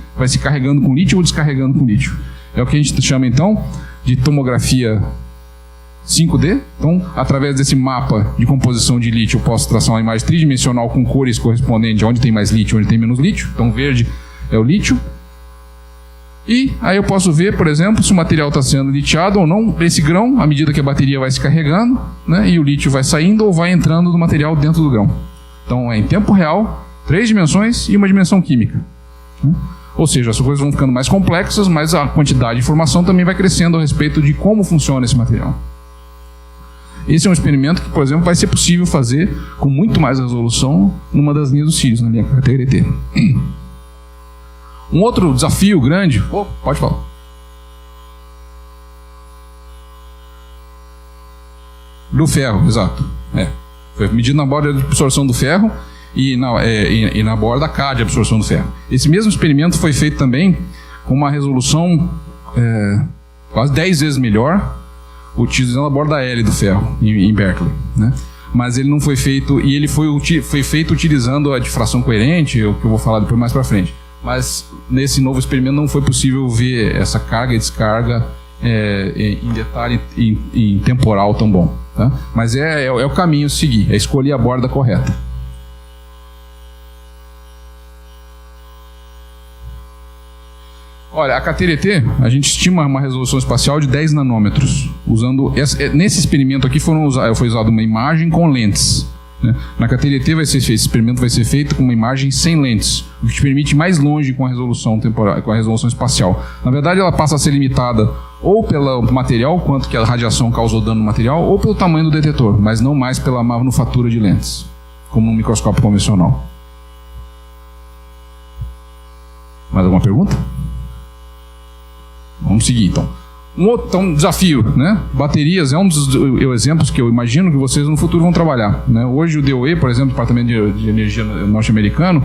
S2: carregando com lítio ou descarregando com lítio. É o que a gente chama, então, de tomografia 5D. Então, através desse mapa de composição de lítio, eu posso traçar uma imagem tridimensional com cores correspondentes onde tem mais lítio e onde tem menos lítio. Então, verde é o lítio. E aí eu posso ver, por exemplo, se o material está sendo litiado ou não, esse grão, à medida que a bateria vai se carregando, né, e o lítio vai saindo ou vai entrando do material dentro do grão. Então, é em tempo real, 3 dimensões e uma dimensão química, né? Ou seja, as coisas vão ficando mais complexas, mas a quantidade de informação também vai crescendo a respeito de como funciona esse material. Esse é um experimento que, por exemplo, vai ser possível fazer com muito mais resolução numa das linhas dos cílios, na linha KTRT. Um outro desafio grande... pode falar. Do ferro, exato. Foi medido na borda de absorção do ferro e na borda K de absorção do ferro. Esse mesmo experimento foi feito também com uma resolução quase 10 vezes melhor, utilizando a borda L do ferro, em Berkeley, né? Mas ele não foi feito, e ele foi feito utilizando a difração coerente, o que eu vou falar depois mais para frente. Mas nesse novo experimento não foi possível ver essa carga e descarga em detalhe, em temporal tão bom, tá? Mas é o caminho a seguir, é escolher a borda correta. Olha, a KTRT, a gente estima uma resolução espacial de 10 nanômetros. Nesse experimento aqui foi usada uma imagem com lentes, né? Na KTRT esse experimento vai ser feito com uma imagem sem lentes, o que te permite ir mais longe com a resolução temporal, com a resolução espacial. Na verdade, ela passa a ser limitada ou pelo material, quanto que a radiação causou dano no material, ou pelo tamanho do detetor, mas não mais pela manufatura de lentes, como no microscópio convencional. Mais alguma pergunta? Vamos seguir, então. Um outro desafio, né? Baterias é um dos exemplos que eu imagino que vocês no futuro vão trabalhar, né? Hoje o DOE, por exemplo, Departamento de Energia norte-americano,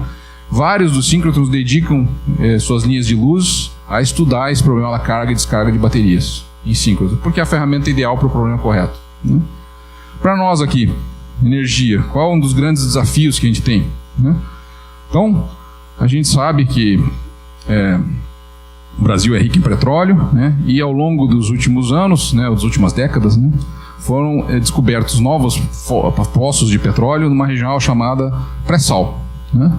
S2: vários dos síncrotrons dedicam suas linhas de luz a estudar esse problema da carga e descarga de baterias em síncronos, porque é a ferramenta ideal para o problema correto, né? Para nós aqui, energia, qual é um dos grandes desafios que a gente tem, né? Então, a gente sabe que O Brasil é rico em petróleo, né? E ao longo dos últimos anos, né, das últimas décadas, né, foram descobertos novos poços de petróleo numa região chamada pré-sal, né?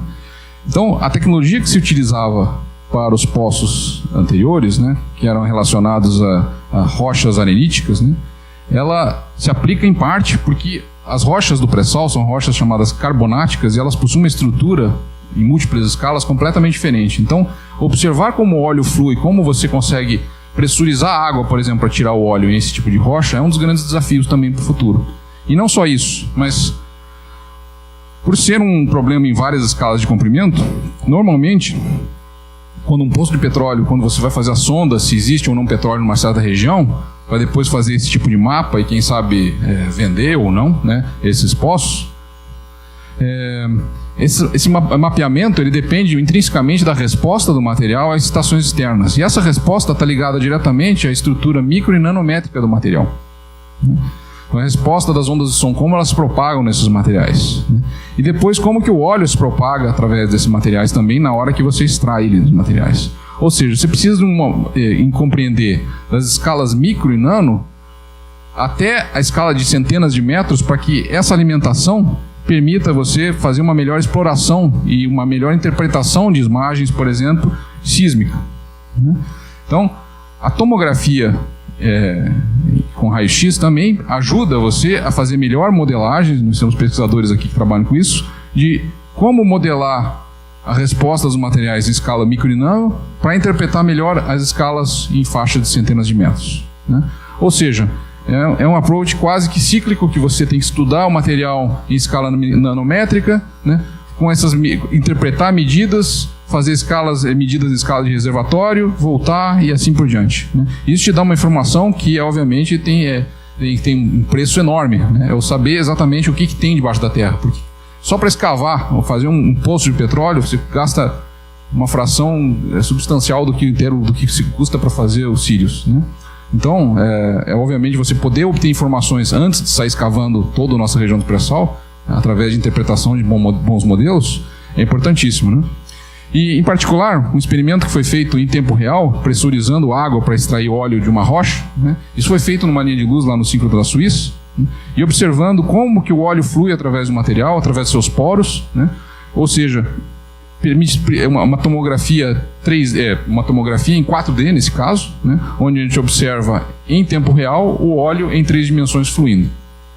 S2: Então, a tecnologia que se utilizava para os poços anteriores, né, que eram relacionados a rochas areníticas, né, ela se aplica em parte porque as rochas do pré-sal são rochas chamadas carbonáticas e elas possuem uma estrutura em múltiplas escalas completamente diferente. Então, observar como o óleo flui, como você consegue pressurizar a água, por exemplo, para tirar o óleo em esse tipo de rocha, é um dos grandes desafios também para o futuro. E não só isso, mas por ser um problema em várias escalas de comprimento, normalmente, quando um poço de petróleo, quando você vai fazer a sonda, se existe ou não petróleo numa certa região, para depois fazer esse tipo de mapa e quem sabe vender ou não, né, esses poços, esse mapeamento ele depende intrinsecamente da resposta do material às estações externas. E essa resposta está ligada diretamente à estrutura micro e nanométrica do material. A resposta das ondas de som, como elas se propagam nesses materiais. E depois como que o óleo se propaga através desses materiais também na hora que você extrai ele dos materiais. Ou seja, você precisa em compreender das escalas micro e nano até a escala de centenas de metros para que essa alimentação permita você fazer uma melhor exploração e uma melhor interpretação de imagens, por exemplo, sísmica. Então, a tomografia com raio-x também ajuda você a fazer melhor modelagem, nós temos pesquisadores aqui que trabalham com isso, de como modelar a resposta dos materiais em escala micro e nano para interpretar melhor as escalas em faixa de centenas de metros. Ou seja, é um approach quase que cíclico, que você tem que estudar o material em escala nanométrica, né, com interpretar medidas, fazer medidas em escala de reservatório, voltar e assim por diante, né. Isso te dá uma informação que, obviamente, tem um preço enorme, né, eu saber exatamente o que tem debaixo da terra, porque só para escavar ou fazer um poço de petróleo, você gasta uma fração substancial do que se custa para fazer os cílios, né. Então, obviamente você poder obter informações antes de sair escavando toda a nossa região do pré-sal, através de interpretação de bons modelos, é importantíssimo, né? E, em particular, um experimento que foi feito em tempo real, pressurizando água para extrair óleo de uma rocha, né? Isso foi feito numa linha de luz lá no síncrono da Suíça, né? E observando como que o óleo flui através do material, através de seus poros, né? Ou seja, permite uma tomografia 3D, uma tomografia em 4D nesse caso, né, onde a gente observa em tempo real o óleo em 3 dimensões fluindo.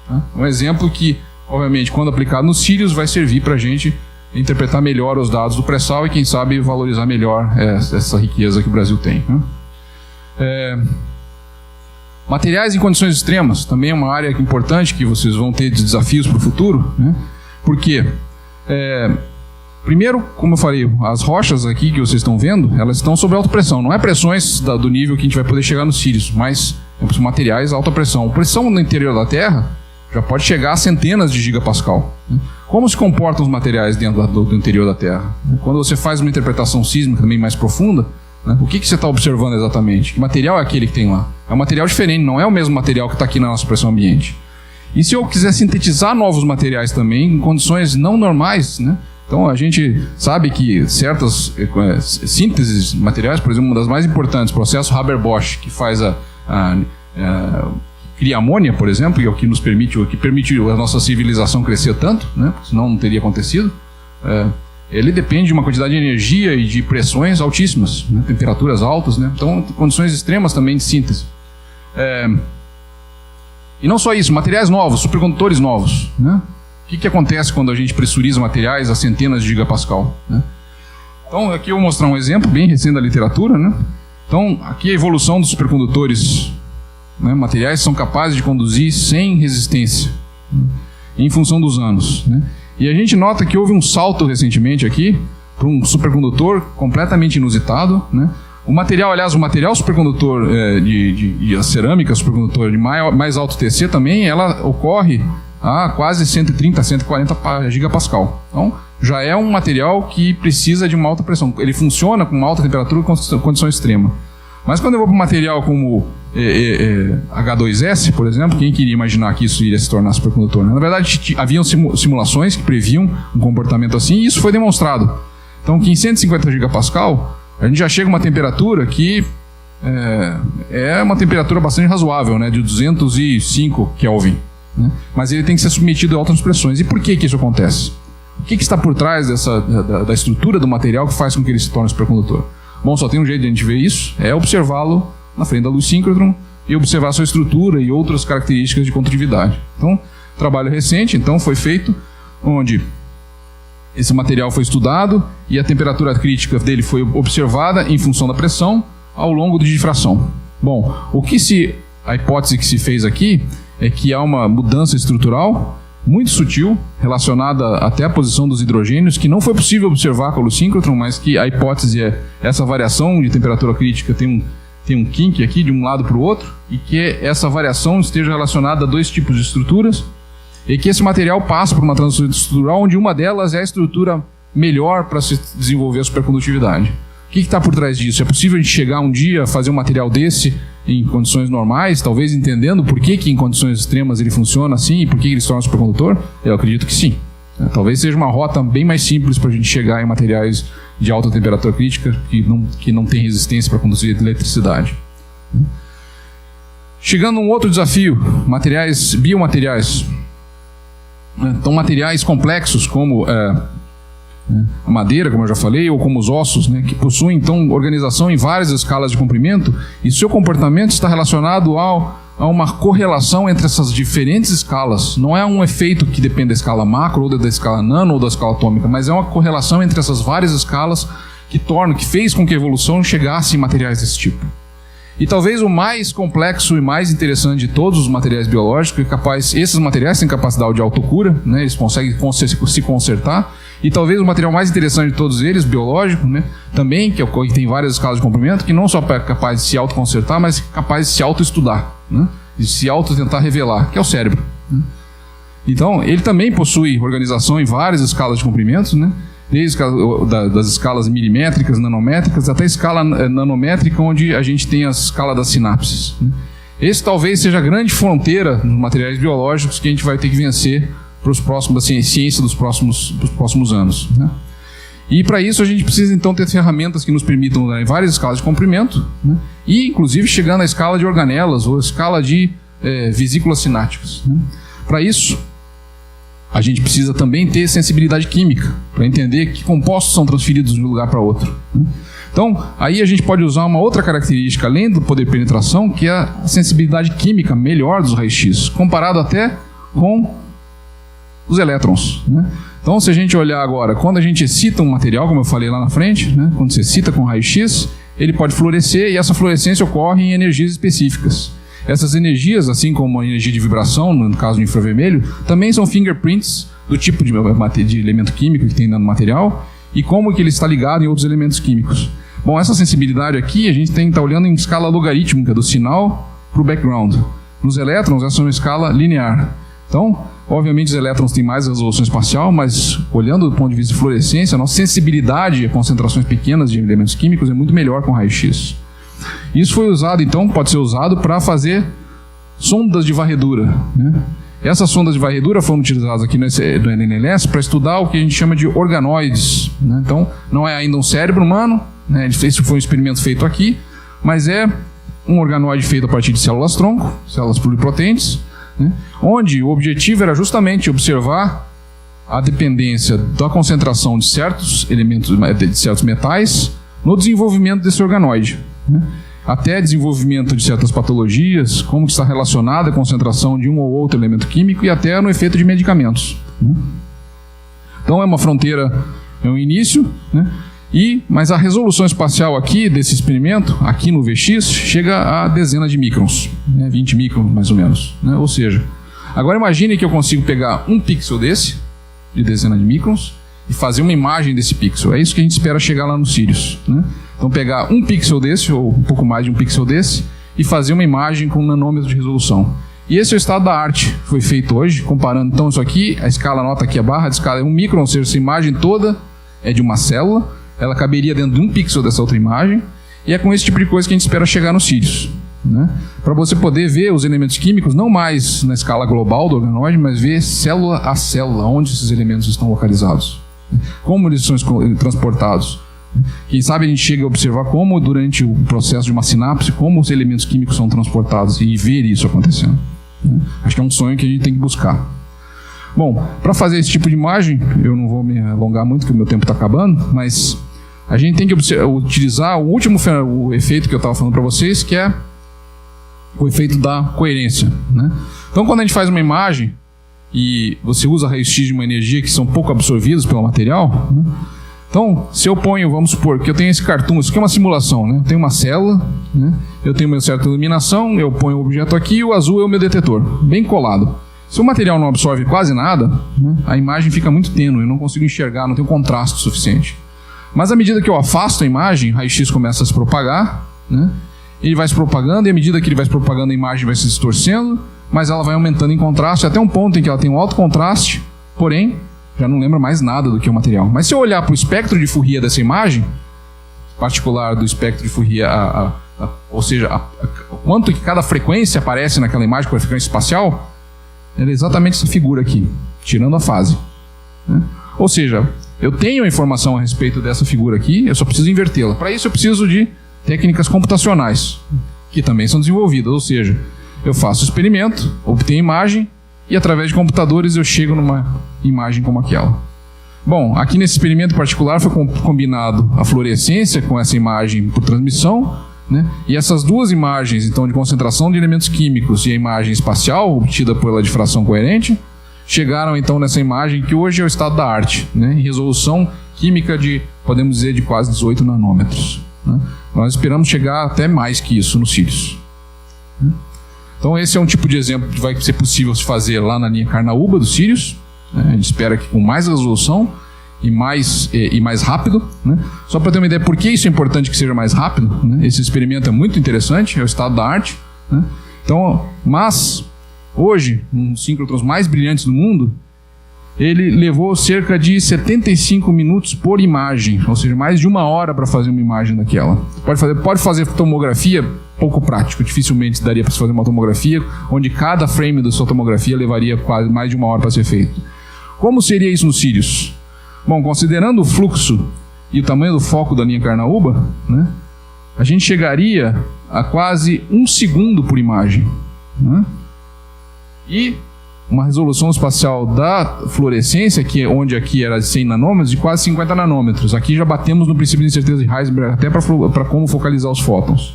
S2: Tá? Um exemplo que, obviamente, quando aplicado nos cílios, vai servir para a gente interpretar melhor os dados do pré-sal e, quem sabe, valorizar melhor essa riqueza que o Brasil tem. Né? Materiais em condições extremas também é uma área importante que vocês vão ter de desafios para o futuro, né? Porque primeiro, como eu falei, as rochas aqui que vocês estão vendo, elas estão sob alta pressão. Não é pressões do nível que a gente vai poder chegar nos cílios, mas materiais alta pressão. A pressão no interior da Terra já pode chegar a centenas de gigapascal. Como se comportam os materiais dentro do interior da Terra? Quando você faz uma interpretação sísmica também mais profunda, né, o que você está observando exatamente? Que material é aquele que tem lá? É um material diferente, não é o mesmo material que está aqui na nossa pressão ambiente. E se eu quiser sintetizar novos materiais também, em condições não normais, né? Então, a gente sabe que certas sínteses de materiais, por exemplo, uma das mais importantes, o processo Haber-Bosch, que faz cria amônia, por exemplo, que é o que nos permite, a nossa civilização crescer tanto, né? Senão não teria acontecido. Ele depende de uma quantidade de energia e de pressões altíssimas, né? Temperaturas altas, né? Então, condições extremas também de síntese. E não só isso, materiais novos, supercondutores novos, né? O que acontece quando a gente pressuriza materiais a centenas de gigapascal, né? Então, aqui eu vou mostrar um exemplo bem recente da literatura, né? Então, aqui a evolução dos supercondutores, né? Materiais que são capazes de conduzir sem resistência, né? Em função dos anos, né? E a gente nota que houve um salto recentemente aqui para um supercondutor completamente inusitado, né? O material supercondutor de cerâmica supercondutor de mais alto TC também, ela ocorre a quase 130, 140 gigapascal. Então, já é um material que precisa de uma alta pressão. Ele funciona com uma alta temperatura e condição extrema. Mas quando eu vou para um material como H2S, por exemplo, quem queria imaginar que isso iria se tornar supercondutor? Né? Na verdade, haviam simulações que previam um comportamento assim, e isso foi demonstrado. Então, que em 150 gigapascal, a gente já chega a uma temperatura que é uma temperatura bastante razoável, né, de 205 Kelvin. Né? Mas ele tem que ser submetido a altas pressões. E por que isso acontece? O que está por trás da estrutura do material que faz com que ele se torne supercondutor? Bom, só tem um jeito de a gente ver isso, é observá-lo na frente da luz síncrotron e observar sua estrutura e outras características de condutividade. Então, trabalho recente foi feito, onde esse material foi estudado e a temperatura crítica dele foi observada em função da pressão ao longo de difração. Bom, a hipótese que se fez aqui é que há uma mudança estrutural muito sutil, relacionada até à posição dos hidrogênios, que não foi possível observar com a luz síncrotron, mas que a hipótese é essa variação de temperatura crítica tem um kink aqui de um lado para o outro, e que essa variação esteja relacionada a dois tipos de estruturas, e que esse material passa por uma transição estrutural, onde uma delas é a estrutura melhor para se desenvolver a supercondutividade. O que está por trás disso? É possível a gente chegar um dia a fazer um material desse em condições normais, talvez entendendo por que em condições extremas ele funciona assim e por que ele se torna supercondutor? Eu acredito que sim. Talvez seja uma rota bem mais simples para a gente chegar em materiais de alta temperatura crítica que não tem resistência para conduzir eletricidade. Chegando a um outro desafio, biomateriais. Então, materiais complexos como a madeira, como eu já falei, ou como os ossos, né, que possuem então organização em várias escalas de comprimento, e seu comportamento está relacionado a uma correlação entre essas diferentes escalas. Não é um efeito que depende da escala macro, ou da escala nano, ou da escala atômica, mas é uma correlação entre essas várias escalas que fez com que a evolução chegasse em materiais desse tipo. E talvez o mais complexo e mais interessante de todos os materiais biológicos, esses materiais têm capacidade de autocura, né, eles conseguem se consertar, e talvez o material mais interessante de todos eles, biológico, né, também, que tem várias escalas de comprimento, que não só é capaz de se autoconsertar, mas capaz de se autoestudar, né, de se tentar revelar, que é o cérebro. Né. Então, ele também possui organização em várias escalas de comprimentos, né, desde das escalas milimétricas, nanométricas, até a escala nanométrica, onde a gente tem a escala das sinapses. Né. Esse talvez seja a grande fronteira nos materiais biológicos que a gente vai ter que vencer para os próximos, da ciência dos próximos anos. Né? E para isso a gente precisa então ter ferramentas que nos permitam dar em várias escalas de comprimento, né? E inclusive chegando à escala de organelas ou à escala de vesículas sinápticas. Né? Para isso, a gente precisa também ter sensibilidade química, para entender que compostos são transferidos de um lugar para outro. Né? Então, aí a gente pode usar uma outra característica, além do poder de penetração, que é a sensibilidade química melhor dos raios-x, comparado até com os elétrons. Né? Então, se a gente olhar agora, quando a gente excita um material, como eu falei lá na frente, né? Quando você excita com raio-x, ele pode florescer, e essa fluorescência ocorre em energias específicas. Essas energias, assim como a energia de vibração, no caso do infravermelho, também são fingerprints do tipo de elemento químico que tem no material e como que ele está ligado em outros elementos químicos. Bom, essa sensibilidade aqui, a gente tem que estar olhando em escala logarítmica, do sinal para o background. Nos elétrons, essa é uma escala linear. Então, obviamente os elétrons têm mais resolução espacial, mas olhando do ponto de vista de fluorescência, a nossa sensibilidade a concentrações pequenas de elementos químicos é muito melhor com raio-x. Isso foi usado, então, pode ser usado para fazer sondas de varredura. Né? Essas sondas de varredura foram utilizadas aqui no NNLS para estudar o que a gente chama de organoides. Né? Então, não é ainda um cérebro humano, né? Esse foi um experimento feito aqui, mas é um organoide feito a partir de células-tronco, células pluripotentes, né? Onde o objetivo era justamente observar a dependência da concentração de certos elementos, de certos metais, no desenvolvimento desse organoide. Né? Até desenvolvimento de certas patologias, como que está relacionada a concentração de um ou outro elemento químico e até no efeito de medicamentos. Né? Então é uma fronteira, é um início, né? Mas a resolução espacial aqui desse experimento, aqui no VX, chega a dezenas de microns, né? 20 microns mais ou menos. Né? Ou seja, agora imagine que eu consigo pegar um pixel desse, de dezena de microns, e fazer uma imagem desse pixel. É isso que a gente espera chegar lá no Sirius. Né? Então pegar um pixel desse, ou um pouco mais de um pixel desse, e fazer uma imagem com um nanômetro de resolução. E esse é o estado da arte, foi feito hoje, comparando então isso aqui, a escala, nota aqui a barra de escala é 1 micron, ou seja, essa imagem toda é de uma célula, ela caberia dentro de um pixel dessa outra imagem, e é com esse tipo de coisa que a gente espera chegar no Sirius. Né? Para você poder ver os elementos químicos, não mais na escala global do organoide, mas ver célula a célula, onde esses elementos estão localizados. Como eles são transportados. Quem sabe a gente chega a observar como, durante o processo de uma sinapse, como os elementos químicos são transportados e ver isso acontecendo. Acho que é um sonho que a gente tem que buscar. Bom, para fazer esse tipo de imagem, eu não vou me alongar muito, porque o meu tempo está acabando, mas a gente tem que utilizar o efeito que eu estava falando para vocês, que é o efeito da coerência. Então, quando a gente faz uma imagem e você usa raios X de uma energia que são pouco absorvidas pelo material, então, se eu ponho, vamos supor que eu tenho esse cartoon, isso aqui é uma simulação, eu tenho uma célula, eu tenho uma certa iluminação, eu ponho o objeto aqui e o azul é o meu detetor, bem colado. Se o material não absorve quase nada, a imagem fica muito tênue, eu não consigo enxergar, não tenho contraste suficiente. Mas à medida que eu afasto a imagem, o raio-x começa a se propagar, ele vai se propagando, e à medida que ele vai se propagando, a imagem vai se distorcendo, mas ela vai aumentando em contraste, até um ponto em que ela tem um alto contraste, porém, já não lembra mais nada do que o material. Mas se eu olhar para o espectro de Fourier dessa imagem, particular do espectro de Fourier, ou seja, o quanto que cada frequência aparece naquela imagem com a frequência espacial, ela é exatamente essa figura aqui, tirando a fase. Ou seja, eu tenho a informação a respeito dessa figura aqui, eu só preciso invertê-la. Para isso eu preciso de técnicas computacionais, que também são desenvolvidas. Ou seja, eu faço o experimento, obtenho imagem, e através de computadores eu chego numa imagem como aquela. Bom, aqui nesse experimento particular foi combinado a fluorescência com essa imagem por transmissão, e essas duas imagens, então, de concentração de elementos químicos e a imagem espacial, obtida pela difração coerente, chegaram então nessa imagem que hoje é o estado da arte, em resolução química de, podemos dizer, de quase 18 nanômetros. Nós esperamos chegar até mais que isso no Sirius. Então esse é um tipo de exemplo que vai ser possível se fazer lá na linha Carnaúba do Sirius. A gente espera que com mais resolução e mais rápido. Só para ter uma ideia por que isso é importante que seja mais rápido, esse experimento é muito interessante, é o estado da arte. Então, mas hoje, um dos síncrotrons mais brilhantes do mundo, ele levou cerca de 75 minutos por imagem, ou seja, mais de 1 hora para fazer uma imagem daquela. Pode fazer tomografia, pouco prático, dificilmente daria para se fazer uma tomografia, onde cada frame da sua tomografia levaria quase mais de 1 hora para ser feito. Como seria isso no Sirius? Bom, considerando o fluxo e o tamanho do foco da linha Carnaúba, a gente chegaria a quase 1 segundo por imagem. E uma resolução espacial da fluorescência, onde aqui era de 100 nanômetros, de quase 50 nanômetros. Aqui já batemos no princípio de incerteza de Heisenberg, até para como focalizar os fótons.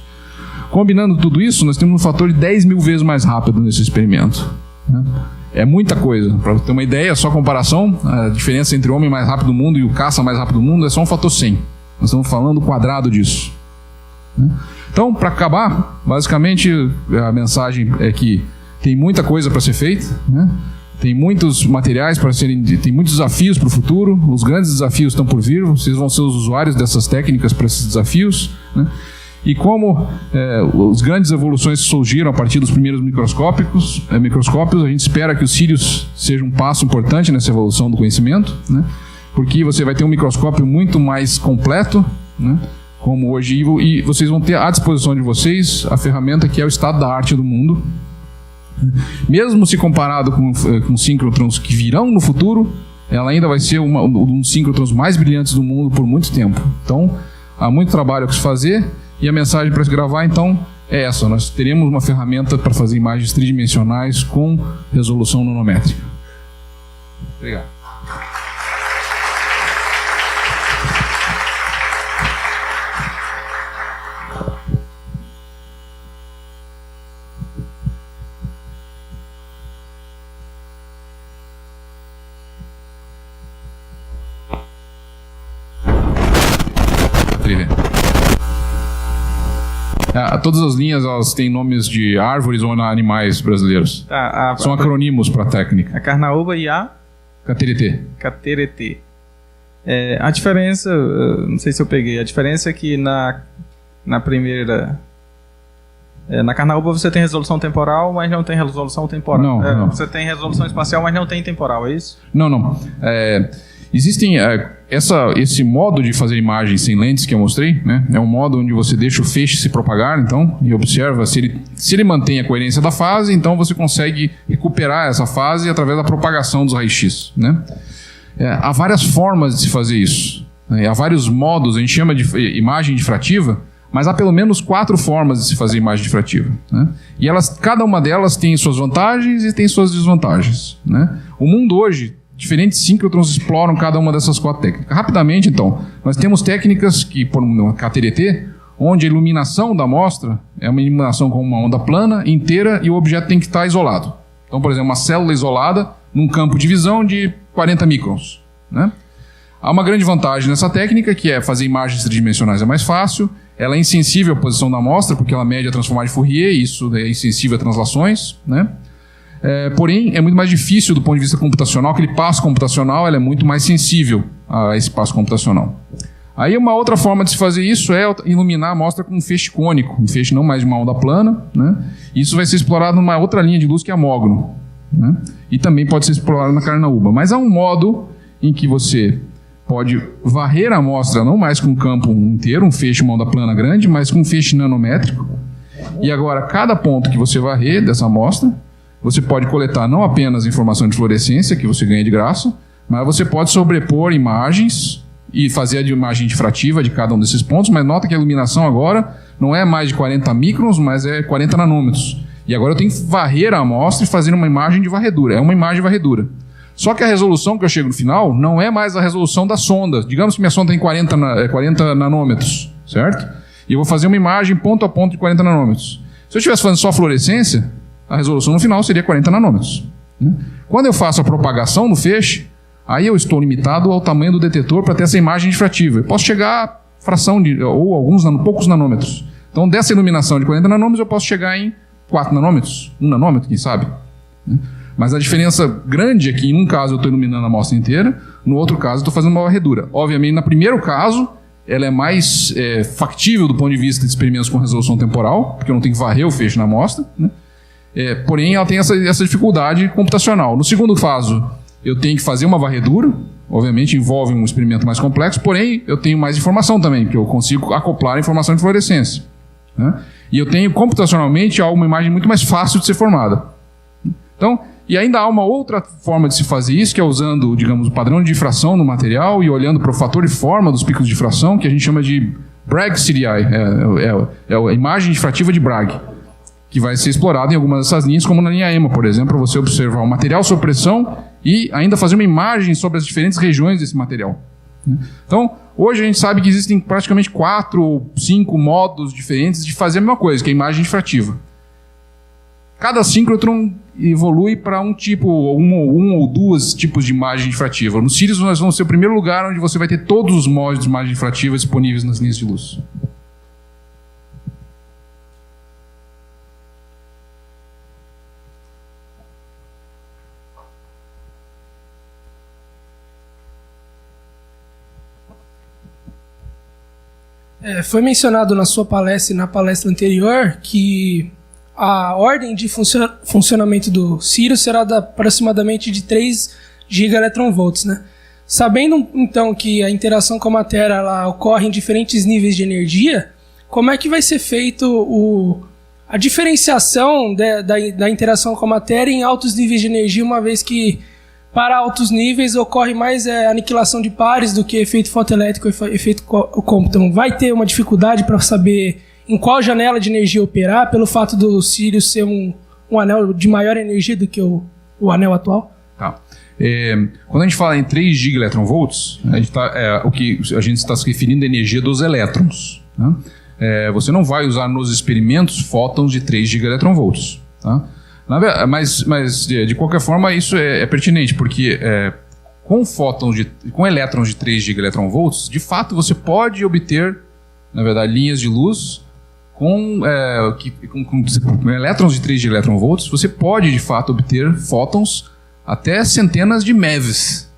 S2: Combinando tudo isso, nós temos um fator de 10 mil vezes mais rápido nesse experimento. É muita coisa. Para ter uma ideia, só comparação, a diferença entre o homem mais rápido do mundo e o caça mais rápido do mundo é só um fator 100. Nós estamos falando do quadrado disso. Então, para acabar, basicamente a mensagem é que tem muita coisa para ser feita, tem muitos materiais para serem, tem muitos desafios para o futuro, os grandes desafios estão por vir, vocês vão ser os usuários dessas técnicas para esses desafios, e como as grandes evoluções surgiram a partir dos primeiros microscópios, a gente espera que o Sirius seja um passo importante nessa evolução do conhecimento, porque você vai ter um microscópio muito mais completo, como hoje, e vocês vão ter à disposição de vocês a ferramenta que é o estado da arte do mundo. Mesmo se comparado com síncrotrons que virão no futuro, ela ainda vai ser um dos síncrotrons mais brilhantes do mundo por muito tempo. Então, há muito trabalho a se fazer, e a mensagem para se gravar, então, é essa. Nós teremos uma ferramenta para fazer imagens tridimensionais com resolução nanométrica. Obrigado. Todas as linhas elas têm nomes de árvores ou animais brasileiros. São acronimos para a técnica.
S3: A Carnaúba e a? Cateretê. A diferença, não sei se eu peguei, a diferença é que na primeira... na Carnaúba você tem resolução temporal, mas não tem resolução temporal.
S2: Não.
S3: Você tem resolução espacial, mas não tem temporal, é isso?
S2: Não. Existem esse modo de fazer imagens sem lentes que eu mostrei, é um modo onde você deixa o feixe se propagar, então, e observa se ele mantém a coerência da fase, então você consegue recuperar essa fase através da propagação dos raios-x. Há várias formas de se fazer isso. Há vários modos, a gente chama de imagem difrativa, mas há pelo menos 4 formas de se fazer imagem difrativa, né? E cada uma delas tem suas vantagens e tem suas desvantagens, né? O mundo hoje, diferentes síncrotrons exploram cada uma dessas 4 técnicas. Rapidamente, então, nós temos técnicas que, por uma KTRT, onde a iluminação da amostra é uma iluminação com uma onda plana, inteira, e o objeto tem que estar isolado. Então, por exemplo, uma célula isolada num campo de visão de 40 microns, né? Há uma grande vantagem nessa técnica, que é fazer imagens tridimensionais é mais fácil, ela é insensível à posição da amostra, porque ela mede a transformada de Fourier, e isso é insensível a translações, né? Porém, é muito mais difícil do ponto de vista computacional, aquele passo computacional ela é muito mais sensível a esse passo computacional. Aí uma outra forma de se fazer isso é iluminar a amostra com um feixe cônico, um feixe não mais de uma onda plana, né? Isso vai ser explorado numa outra linha de luz que é a mogno, né? E também pode ser explorado na carnaúba. Mas há um modo em que você pode varrer a amostra não mais com um campo inteiro, um feixe, uma onda plana grande, mas com um feixe nanométrico. E agora, cada ponto que você varrer dessa amostra, você pode coletar não apenas informação de fluorescência, que você ganha de graça, mas você pode sobrepor imagens e fazer a imagem difrativa de cada um desses pontos, mas nota que a iluminação agora não é mais de 40 microns, mas é 40 nanômetros. E agora eu tenho que varrer a amostra e fazer uma imagem de varredura. É uma imagem de varredura. Só que a resolução que eu chego no final não é mais a resolução da sonda. Digamos que minha sonda tem 40 nanômetros, certo? E eu vou fazer uma imagem ponto a ponto de 40 nanômetros. Se eu estivesse fazendo só fluorescência, a resolução no final seria 40 nanômetros, né? Quando eu faço a propagação no feixe, aí eu estou limitado ao tamanho do detetor para ter essa imagem difrativa. Eu posso chegar a fração ou poucos nanômetros. Então, dessa iluminação de 40 nanômetros, eu posso chegar em 4 nanômetros, 1 nanômetro, quem sabe, né? Mas a diferença grande é que, em um caso, eu estou iluminando a amostra inteira, no outro caso, eu estou fazendo uma varredura. Obviamente, no primeiro caso, ela é mais factível do ponto de vista de experimentos com resolução temporal, porque eu não tenho que varrer o feixe na amostra, né? Porém, ela tem essa dificuldade computacional. No segundo caso, eu tenho que fazer uma varredura, obviamente envolve um experimento mais complexo, porém, eu tenho mais informação também, porque eu consigo acoplar a informação de fluorescência, né? E eu tenho, computacionalmente, uma imagem muito mais fácil de ser formada. Então, e ainda há uma outra forma de se fazer isso, que é usando, digamos, o padrão de difração no material e olhando para o fator de forma dos picos de difração, que a gente chama de Bragg CDI, é a imagem difrativa de Bragg, que vai ser explorada em algumas dessas linhas, como na linha EMA, por exemplo, para você observar o material sob pressão e ainda fazer uma imagem sobre as diferentes regiões desse material. Então, hoje a gente sabe que existem praticamente 4 ou 5 modos diferentes de fazer a mesma coisa, que é a imagem difrativa. Cada síncrotron evolui para um tipo, um ou 2 tipos de imagem difrativa. No Sirius nós vamos ser o primeiro lugar onde você vai ter todos os modos de imagem difrativa disponíveis nas linhas de luz.
S4: Foi mencionado na sua palestra e na palestra anterior que a ordem de funcionamento do Sirius será aproximadamente de 3 gigaelectronvolts, né? Sabendo, então, que a interação com a matéria ela ocorre em diferentes níveis de energia, como é que vai ser feito a diferenciação da interação com a matéria em altos níveis de energia, uma vez que para altos níveis ocorre mais aniquilação de pares do que efeito fotoelétrico e efeito Compton? Vai ter uma dificuldade para saber em qual janela de energia operar, pelo fato do Sirius ser um anel de maior energia do que o anel atual?
S2: Tá. Quando a gente fala em 3 gigaelectronvolts, o que a gente está se referindo à energia dos elétrons, né? Você não vai usar nos experimentos fótons de 3 gigaelectronvolts, tá? Mas de qualquer forma isso é pertinente, porque com elétrons de 3 gigaelectronvolts, de fato você pode obter, na verdade, linhas de luz com elétrons de 3 gigaelectronvolts, você pode de fato obter fótons até centenas de MeVs.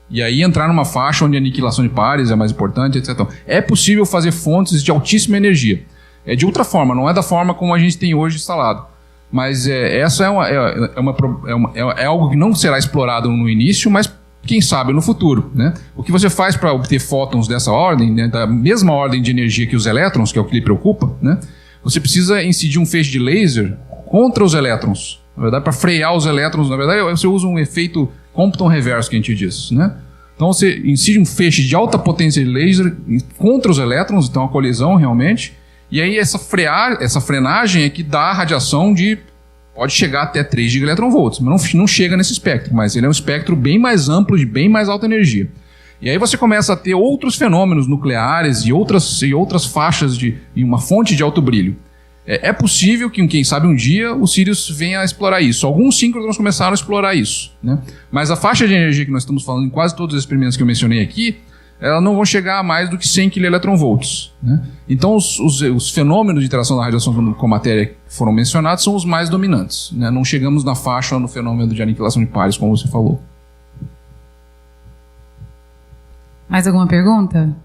S2: E aí entrar numa faixa onde a aniquilação de pares é mais importante, etc. Então, é possível fazer fontes de altíssima energia. É de outra forma, não é da forma como a gente tem hoje instalado. Mas essa é algo que não será explorado no início, mas quem sabe no futuro, né? O que você faz para obter fótons dessa ordem, né, da mesma ordem de energia que os elétrons, que é o que lhe preocupa, né? Você precisa incidir um feixe de laser contra os elétrons. Na verdade, para frear os elétrons, na verdade, você usa um efeito Compton reverso, que a gente diz, né? Então você incide um feixe de alta potência de laser contra os elétrons, então a colisão realmente, e aí essa frenagem é que dá a radiação pode chegar até 3 gigaelectronvolts, mas não chega nesse espectro, mas ele é um espectro bem mais amplo, de bem mais alta energia. E aí você começa a ter outros fenômenos nucleares e outras faixas e uma fonte de alto brilho. É possível que, quem sabe, um dia o Sirius venha a explorar isso. Alguns síncrotrons começaram a explorar isso, né? Mas a faixa de energia que nós estamos falando em quase todos os experimentos que eu mencionei aqui, elas não vão chegar a mais do que 100 keV, né? Então os fenômenos de interação da radiação com a matéria que foram mencionados são os mais dominantes, né? Não chegamos na faixa no fenômeno de aniquilação de pares, como você falou.
S1: Mais alguma pergunta?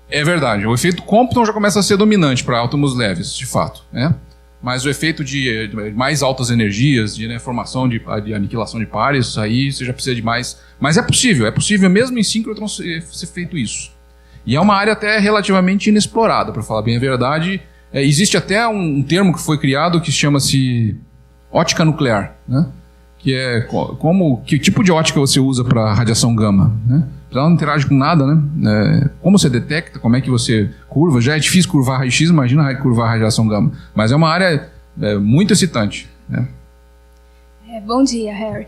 S2: É verdade, o efeito Compton já começa a ser dominante para átomos leves, de fato, né? Mas o efeito de mais altas energias, de formação de aniquilação de pares, aí você já precisa de mais. Mas é possível mesmo em síncrotron ser feito isso. E é uma área até relativamente inexplorada, para falar bem a verdade. Existe até um termo que foi criado que chama-se ótica nuclear, né? Que é que tipo de ótica você usa para radiação gama, né? Ela não interage com nada, né? Como você detecta, como é que você curva? Já é difícil curvar raio-x, imagina curvar radiação gama. Mas é uma área muito excitante, né?
S5: Bom dia, Harry.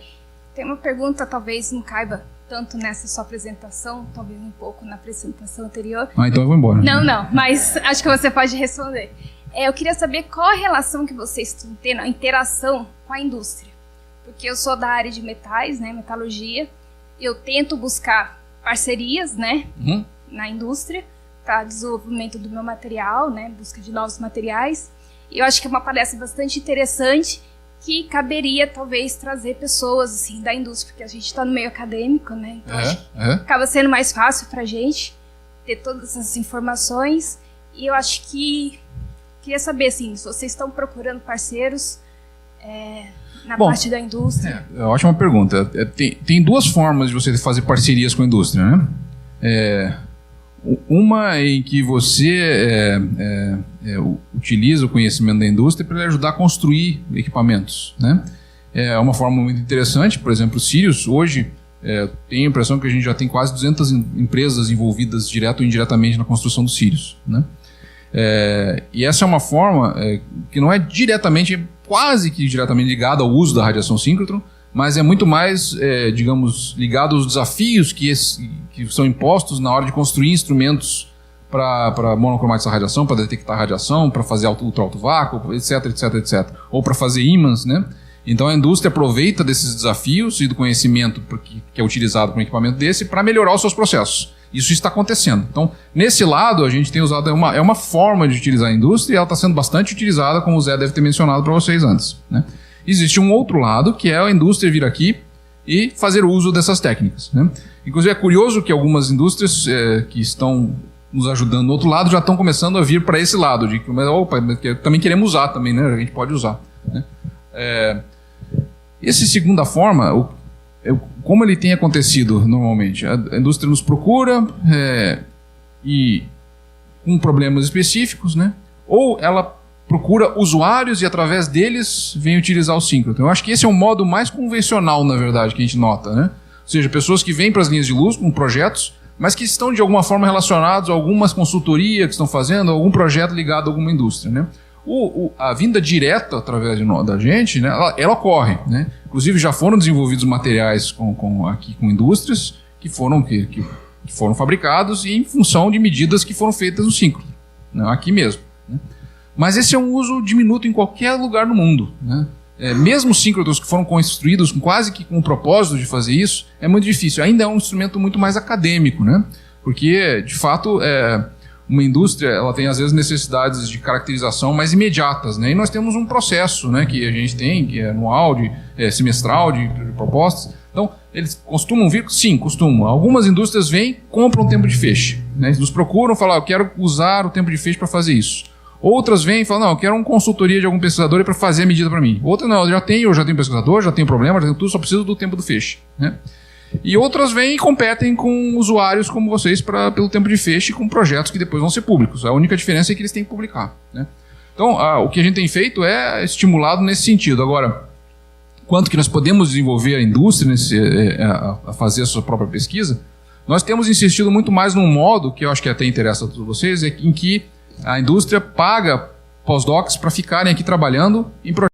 S5: Tem uma pergunta, talvez não caiba tanto nessa sua apresentação, talvez um pouco na apresentação anterior.
S2: Então eu vou embora.
S5: Não, mas acho que você pode responder. Eu queria saber qual a relação que vocês estão tendo, a interação com a indústria. Porque eu sou da área de metais, né, metalurgia, eu tento buscar parcerias, né, na indústria para desenvolvimento do meu material, né, busca de novos materiais. E eu acho que é uma palestra bastante interessante que caberia talvez trazer pessoas assim da indústria, porque a gente está no meio acadêmico, né, então acaba sendo mais fácil para a gente ter todas essas informações. E eu acho que queria saber assim, se vocês estão procurando parceiros na parte da indústria.
S2: Ótima pergunta. Tem duas formas de você fazer parcerias com a indústria, né? Uma em que você utiliza o conhecimento da indústria para ajudar a construir equipamentos, né? É uma forma muito interessante. Por exemplo, o Sirius, hoje, tenho a impressão que a gente já tem quase 200 empresas envolvidas direto ou indiretamente na construção do Sirius, né? E essa é uma forma que não é quase que diretamente ligada ao uso da radiação síncrotron, mas é muito mais, digamos, ligado aos desafios que são impostos na hora de construir instrumentos para monocromatizar a radiação, para detectar a radiação, para fazer ultra alto vácuo, etc, etc, etc. Ou para fazer ímãs, né? Então a indústria aproveita desses desafios e do conhecimento que é utilizado com um equipamento desse para melhorar os seus processos. Isso está acontecendo. Então, nesse lado, a gente tem usado... É uma forma de utilizar a indústria e ela está sendo bastante utilizada, como o Zé deve ter mencionado para vocês antes, né? Existe um outro lado, que é a indústria vir aqui e fazer uso dessas técnicas, né? Inclusive, é curioso que algumas indústrias que estão nos ajudando do outro lado já estão começando a vir para esse lado, também queremos usar, também, né? A gente pode usar, né? Essa segunda forma... Como ele tem acontecido normalmente? A indústria nos procura e com problemas específicos, né? Ou ela procura usuários e através deles vem utilizar o síncrotron. Eu acho que esse é o modo mais convencional, na verdade, que a gente nota, né? Ou seja, pessoas que vêm para as linhas de luz com projetos, mas que estão de alguma forma relacionados a algumas consultorias que estão fazendo, algum projeto ligado a alguma indústria, né? A vinda direta através da gente, né, ela ocorre, né? Inclusive já foram desenvolvidos materiais aqui com indústrias que foram fabricados em função de medidas que foram feitas no síncrotron, né, aqui mesmo, né? Mas esse é um uso diminuto em qualquer lugar do mundo, né? Mesmo os síncrotrons que foram construídos quase que com o propósito de fazer isso, é muito difícil. Ainda é um instrumento muito mais acadêmico, né? Porque, de fato, uma indústria ela tem, às vezes, necessidades de caracterização mais imediatas, né? E nós temos um processo, né, que a gente tem, que é anual, semestral, de propostas. Então, eles costumam vir? Sim, costumam. Algumas indústrias vêm, compram tempo de feixe, né? Eles nos procuram, falam, eu quero usar o tempo de feixe para fazer isso. Outras vêm e falam, não, eu quero uma consultoria de algum pesquisador para fazer a medida para mim. Outras, não, eu já tenho pesquisador, já tenho problema, já tenho tudo, só preciso do tempo do feixe, né? E outras vêm e competem com usuários como vocês pelo tempo de feixe com projetos que depois vão ser públicos. A única diferença é que eles têm que publicar, né? Então, o que a gente tem feito é estimulado nesse sentido. Agora, quanto que nós podemos desenvolver a indústria a fazer a sua própria pesquisa, nós temos insistido muito mais num modo, que eu acho que até interessa a todos vocês, em que a indústria paga pós-docs para ficarem aqui trabalhando em projetos